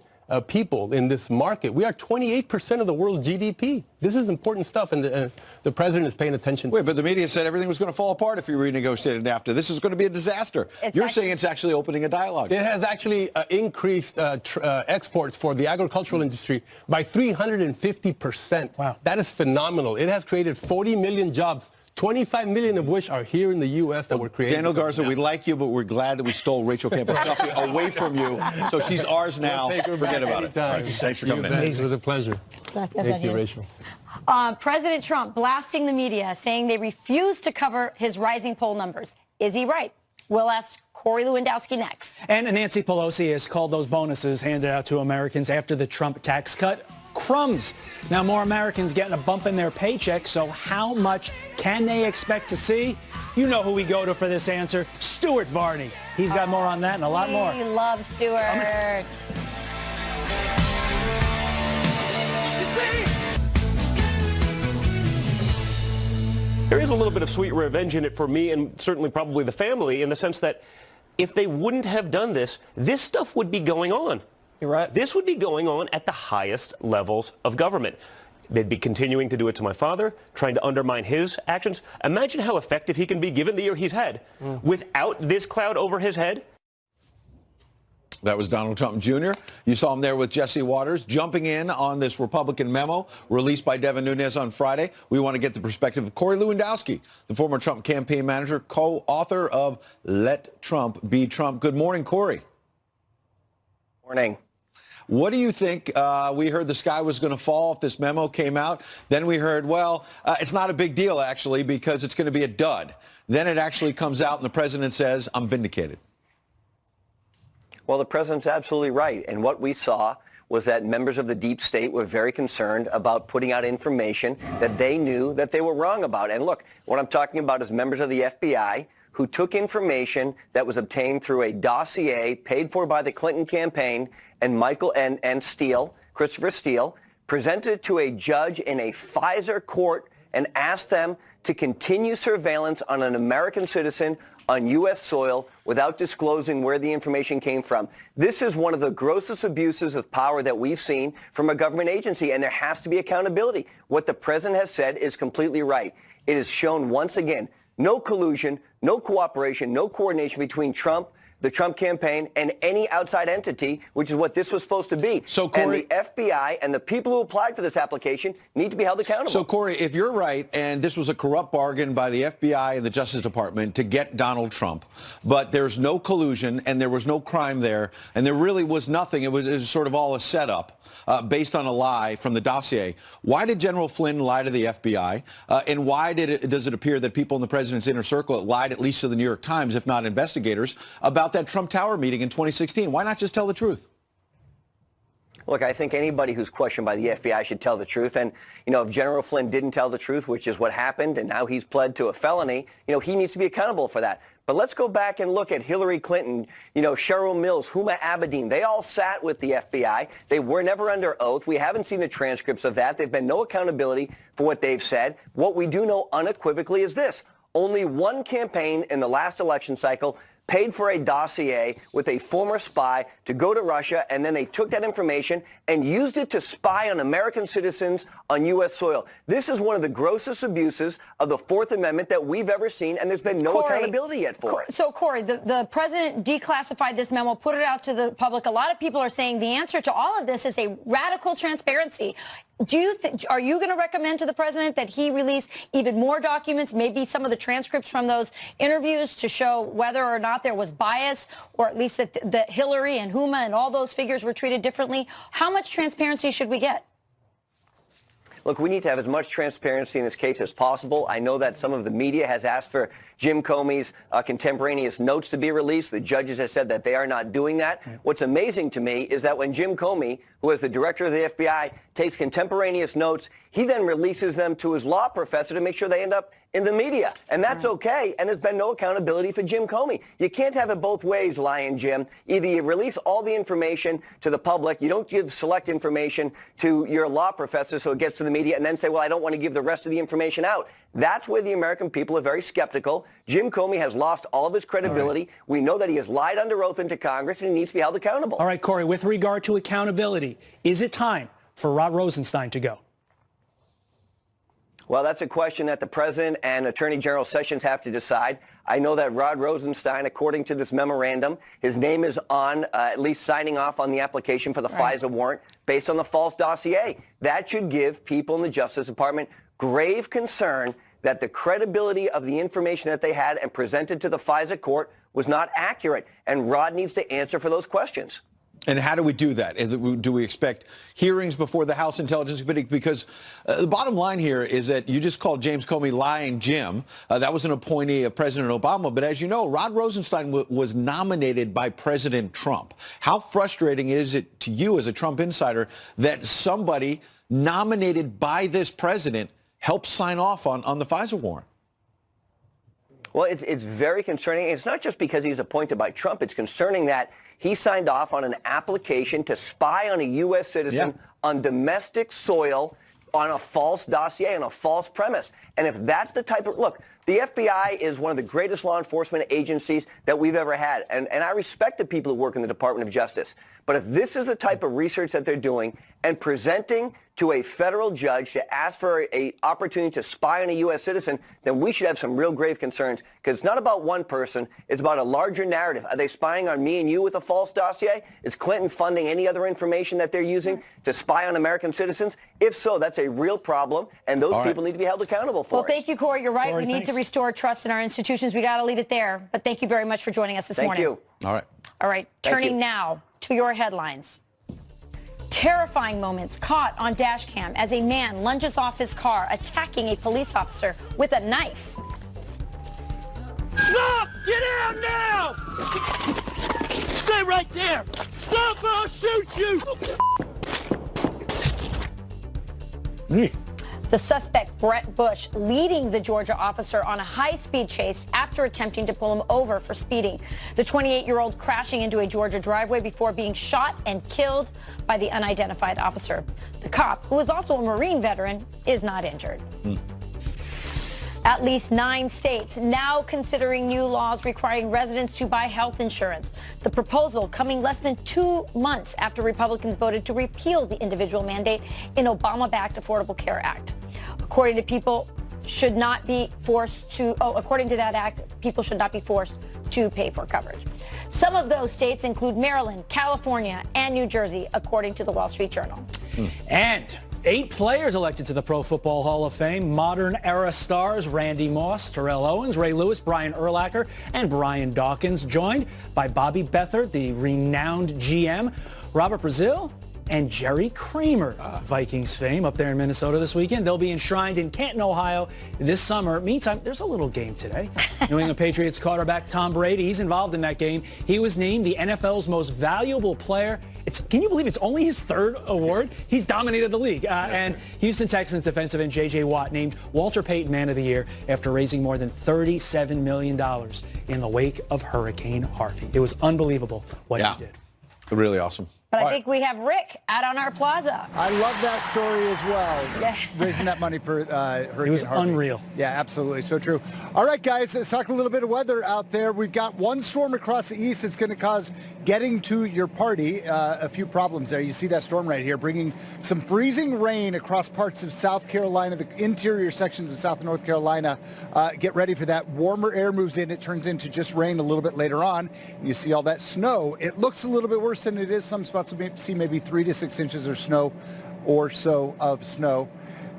people in this market. We are 28% of the world's GDP. This is important stuff, and the president is paying attention. Wait, but the media said everything was going to fall apart if you renegotiated NAFTA. This is going to be a disaster. You're saying it's actually opening a dialogue. It has actually increased exports for the agricultural industry by 350%. Wow. That is phenomenal. It has created 40 million jobs. 25 million of which are here in the U.S. that were created. Daniel Garza, we like you, but we're glad that we stole Rachel Campos-Duffy away from you. So she's ours now. Forget about it. Thanks for coming in. It was a pleasure. Thank you, Rachel. President Trump blasting the media, saying they refuse to cover his rising poll numbers. Is he right? We'll ask Corey Lewandowski next. And Nancy Pelosi has called those bonuses handed out to Americans after the Trump tax cut crumbs. Now more Americans getting a bump in their paycheck, so how much can they expect to see? You know who we go to for this answer, Stuart Varney. He's got more on that and a lot more. We love Stuart. There is a little bit of sweet revenge in it for me and certainly probably the family in the sense that if they wouldn't have done this, this stuff would be going on. You're right. This would be going on at the highest levels of government. They'd be continuing to do it to my father, trying to undermine his actions. Imagine how effective he can be given the year he's had without this cloud over his head. That was Donald Trump Jr. You saw him there with Jesse Waters jumping in on this Republican memo released by Devin Nunes on Friday. We want to get the perspective of Corey Lewandowski, the former Trump campaign manager, co-author of Let Trump Be Trump. Good morning, Corey. Morning. What do you think? We heard the sky was going to fall if this memo came out. Then we heard, well, it's not a big deal, actually, because it's going to be a dud. Then it actually comes out and the president says, I'm vindicated. Well, the president's absolutely right. And what we saw was that members of the deep state were very concerned about putting out information that they knew that they were wrong about. And look, what I'm talking about is members of the FBI who took information that was obtained through a dossier paid for by the Clinton campaign and Steele, Christopher Steele, presented it to a judge in a FISA court and asked them to continue surveillance on an American citizen on U.S. soil without disclosing where the information came from. This is one of the grossest abuses of power that we've seen from a government agency, and there has to be accountability. What the president has said is completely right. It is shown once again no collusion, no cooperation, no coordination between Trump, the Trump campaign, and any outside entity, which is what this was supposed to be. So, Corey, and the FBI and the people who applied for this application need to be held accountable. So, Corey, if you're right, and this was a corrupt bargain by the FBI and the Justice Department to get Donald Trump, but there's no collusion and there was no crime there, and there really was nothing, it was sort of all a setup. Based on a lie from the dossier. Why did General Flynn lie to the FBI? And why does it appear that people in the president's inner circle lied, at least to the New York Times, if not investigators, about that Trump Tower meeting in 2016? Why not just tell the truth? Look, I think anybody who's questioned by the FBI should tell the truth. And, if General Flynn didn't tell the truth, which is what happened, and now he's pled to a felony, he needs to be accountable for that. But let's go back and look at Hillary Clinton, Cheryl Mills, Huma Abedin. They all sat with the FBI. They were never under oath. We haven't seen the transcripts of that. There've been no accountability for what they've said. What we do know unequivocally is this. Only one campaign in the last election cycle paid for a dossier with a former spy to go to Russia, and then they took that information and used it to spy on American citizens on U.S. soil. This is one of the grossest abuses of the Fourth Amendment that we've ever seen, and there's been no accountability yet for it. So, Corey, the president declassified this memo, put it out to the public. A lot of people are saying the answer to all of this is a radical transparency. Are you going to recommend to the president that he release even more documents, maybe some of the transcripts from those interviews to show whether or not there was bias, or at least that Hillary and Huma and all those figures were treated differently? How much transparency should we get? Look, we need to have as much transparency in this case as possible. I know that some of the media has asked for Jim Comey's contemporaneous notes to be released. The judges have said that they are not doing that. What's amazing to me is that when Jim Comey, who is the director of the FBI, takes contemporaneous notes, he then releases them to his law professor to make sure they end up in the media. And that's okay. And there's been no accountability for Jim Comey. You can't have it both ways, Lion Jim. Either you release all the information to the public, you don't give select information to your law professor so it gets to the media, and then say, well, I don't want to give the rest of the information out. That's where the American people are very skeptical. Jim Comey has lost all of his credibility. We know that he has lied under oath into Congress, and he needs to be held accountable. All right, Corey, with regard to accountability, is it time for Rod Rosenstein to go? Well, that's a question that the president and Attorney General Sessions have to decide. I know that Rod Rosenstein, according to this memorandum, his name is on at least signing off on the application for the FISA warrant based on the false dossier. That should give people in the Justice Department grave concern that the credibility of the information that they had and presented to the FISA court was not accurate. And Rod needs to answer for those questions. And how do we do that? Do we expect hearings before the House Intelligence Committee? Because the bottom line here is that you just called James Comey Lying Jim. That was an appointee of President Obama. But as you know, Rod Rosenstein was nominated by President Trump. How frustrating is it to you as a Trump insider that somebody nominated by this president helped sign off on the FISA warrant? Well, it's very concerning. It's not just because he's appointed by Trump. It's concerning that he signed off on an application to spy on a U.S. citizen on domestic soil on a false dossier, on a false premise. And if that's the type of, look, the FBI is one of the greatest law enforcement agencies that we've ever had. And I respect the people who work in the Department of Justice. But if this is the type of research that they're doing and presenting to a federal judge to ask for an opportunity to spy on a U.S. citizen, then we should have some real grave concerns, because it's not about one person. It's about a larger narrative. Are they spying on me and you with a false dossier? Is Clinton funding any other information that they're using to spy on American citizens? If so, that's a real problem, and those people need to be held accountable for it. Well, thank you, Corey. You're right. Corey, we need to restore trust in our institutions. We got to leave it there. But thank you very much for joining us this morning. Thank you. All right. All right. Turning now to your headlines. Terrifying moments caught on dash cam as a man lunges off his car, attacking a police officer with a knife. Stop! Get out now! Stay right there! Stop or I'll shoot you! The suspect, Brett Bush, leading the Georgia officer on a high-speed chase after attempting to pull him over for speeding. The 28-year-old crashing into a Georgia driveway before being shot and killed by the unidentified officer. The cop, who is also a Marine veteran, is not injured. At least 9 states now considering new laws requiring residents to buy health insurance. The proposal coming less than 2 months after Republicans voted to repeal the individual mandate in Obama-backed Affordable Care Act. According to that act, people should not be forced to pay for coverage. Some of those states include Maryland, California, and New Jersey, according to the Wall Street Journal. And 8 players elected to the Pro Football Hall of Fame. Modern era stars Randy Moss, Terrell Owens, Ray Lewis, Brian Urlacher, and Brian Dawkins, joined by Bobby Beathard, the renowned GM, Robert Brazil, and Jerry Kramer, Vikings fame, up there in Minnesota this weekend. They'll be enshrined in Canton, Ohio this summer. Meantime, there's a little game today. New England Patriots quarterback Tom Brady, he's involved in that game. He was named the NFL's most valuable player. Can you believe it's only his 3rd award? He's dominated the league. And Houston Texans defensive end J.J. Watt named Walter Payton Man of the Year after raising more than $37 million in the wake of Hurricane Harvey. It was unbelievable what he did. Really awesome. But I think we have Rick out on our plaza. I love that story as well. Raising that money for Hurricane Harvey. It was unreal. Yeah, absolutely. So true. All right, guys, let's talk a little bit of weather out there. We've got one storm across the east that's going to cause getting to your party a few problems there. You see that storm right here, bringing some freezing rain across parts of South Carolina, the interior sections of South and North Carolina. Get ready for that. Warmer air moves in. It turns into just rain a little bit later on. You see all that snow. It looks a little bit worse than it is. Some spots see maybe 3 to 6 inches of snow of snow.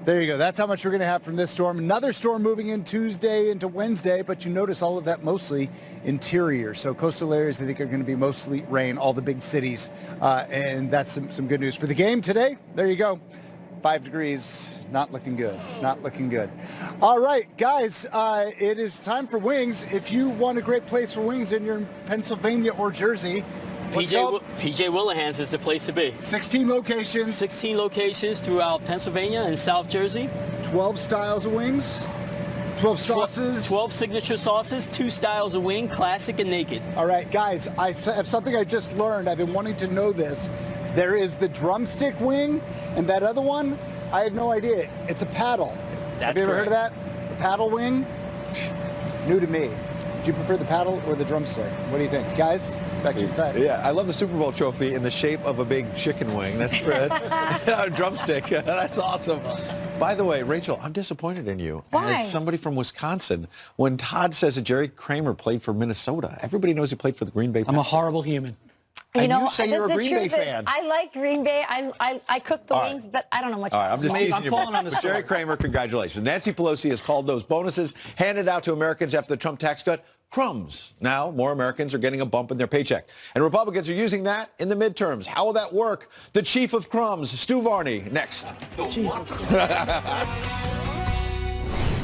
There you go. That's how much we're going to have from this storm. Another storm moving in Tuesday into Wednesday, but you notice all of that mostly interior. So coastal areas, I think, are going to be mostly rain, all the big cities. And that's some good news for the game today. There you go. 5 degrees. Not looking good. Not looking good. All right, guys, it is time for wings. If you want a great place for wings and you're in Pennsylvania or Jersey, PJ Willihan's is the place to be. 16 locations. 16 locations throughout Pennsylvania and South Jersey. 12 styles of wings. 12 sauces. 12 signature sauces, 2 styles of wing, classic and naked. All right, guys, I have something I just learned. I've been wanting to know this. There is the drumstick wing, and that other one, I had no idea. It's a paddle. Have you ever heard of that? The paddle wing? New to me. Do you prefer the paddle or the drumstick? What do you think? Guys, back to your time. Yeah, I love the Super Bowl trophy in the shape of a big chicken wing. That's a drumstick. That's awesome. By the way, Rachel, I'm disappointed in you. Why? As somebody from Wisconsin, when Todd says that Jerry Kramer played for Minnesota, everybody knows he played for the Green Bay Packers. I'm a horrible human. And you say you're a Green Bay fan. I like Green Bay. I cook the wings, but I don't know much. All right, I'm just teasing you. falling on the But Jerry Kramer, congratulations. Nancy Pelosi has called those bonuses handed out to Americans after the Trump tax cut crumbs. Now, more Americans are getting a bump in their paycheck. And Republicans are using that in the midterms. How will that work? The chief of crumbs, Stu Varney, next. The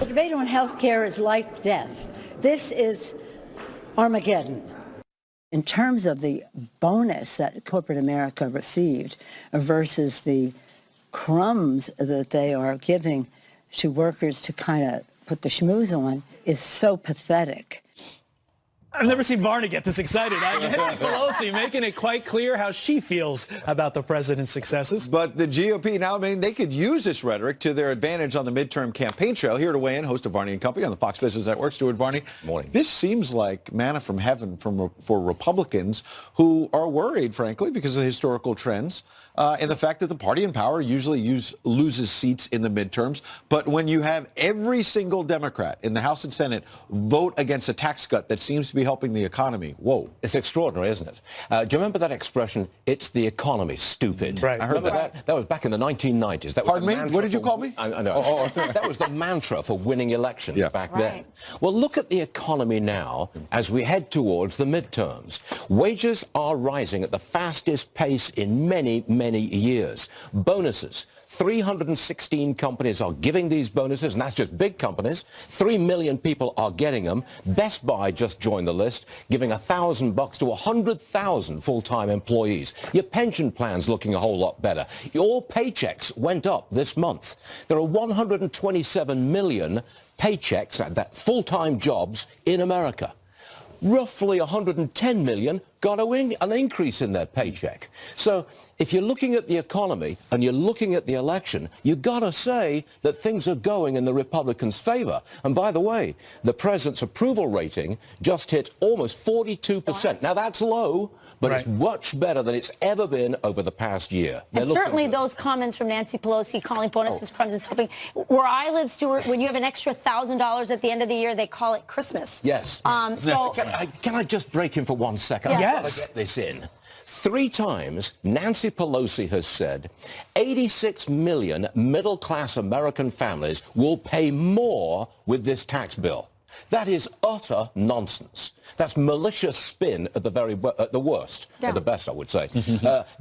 debate on health care is life-death. This is Armageddon. In terms of the bonus that corporate America received versus the crumbs that they are giving to workers to kind of put the schmooze on is so pathetic. I've never seen Varney get this excited. Nancy Pelosi making it quite clear how she feels about the president's successes. But the GOP now, they could use this rhetoric to their advantage on the midterm campaign trail. Here to weigh in, host of Varney and Company on the Fox Business Network, Stuart Varney. Morning. This seems like manna from heaven for Republicans who are worried, frankly, because of the historical trends and the fact that the party in power usually loses seats in the midterms. But when you have every single Democrat in the House and Senate vote against a tax cut that seems to be helping the economy, whoa. It's extraordinary, isn't it? Do you remember that expression, it's the economy, stupid? Right. I heard that. That was back in the 1990s. That was Pardon me? What did you call me? I know. That was the mantra for winning elections back then. Well, look at the economy now as we head towards the midterms. Wages are rising at the fastest pace in many, many years. Bonuses. 316 companies are giving these bonuses, and that's just big companies. 3 million people are getting them. Best Buy just joined the list, giving $1,000 to 100,000 full-time employees. Your pension plan's looking a whole lot better. Your paychecks went up this month. There are 127 million paychecks at that full-time jobs in America. Roughly 110 million got an increase in their paycheck. So if you're looking at the economy and you're looking at the election, you've got to say that things are going in the Republicans' favor. And by the way, the president's approval rating just hit almost 42%. Now, that's low, but it's much better than it's ever been over the past year. And certainly those comments from Nancy Pelosi calling bonuses crumbs is helping. Where I live, Stuart, when you have an extra $1,000 at the end of the year, they call it Christmas. Yes. So can I just break in for 1 second? Yes. I've got to get this in. 3 times, Nancy Pelosi has said 86 million middle-class American families will pay more with this tax bill. That is utter nonsense. That's malicious spin at the worst, at the best, I would say.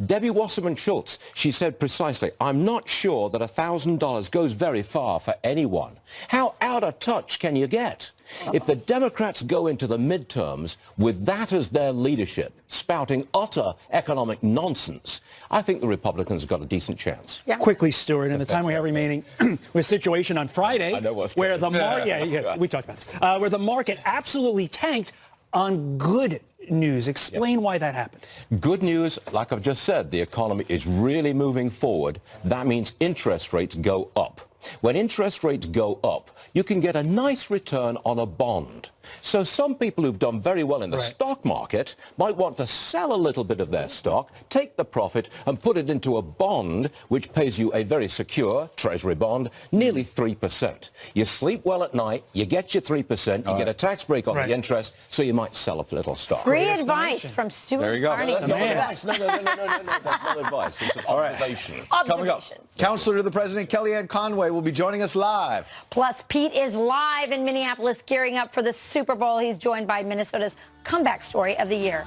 Debbie Wasserman Schultz, she said precisely, I'm not sure that $1,000 goes very far for anyone. How out of touch can you get? If the Democrats go into the midterms with that as their leadership, spouting utter economic nonsense, I think the Republicans have got a decent chance. Quickly, Stuart, in the time we have remaining, with a situation on Friday where the market, we talked about this, where the market absolutely tanked on good news. Explain why that happened. Good news, like I've just said, the economy is really moving forward. That means interest rates go up. When interest rates go up, you can get a nice return on a bond. So some people who've done very well in the stock market might want to sell a little bit of their stock, take the profit and put it into a bond which pays you a very secure treasury bond, nearly 3%. You sleep well at night, you get your 3%, you get a tax break on the interest, so you might sell a little stock. Free advice from Stuart. There you go. Varney. That's not advice. No, that's not advice. It's an observation. Coming up, Counselor to the President Kellyanne Conway will be joining us live. Plus, Pete is live in Minneapolis gearing up for the Super Bowl. He's joined by Minnesota's comeback story of the year.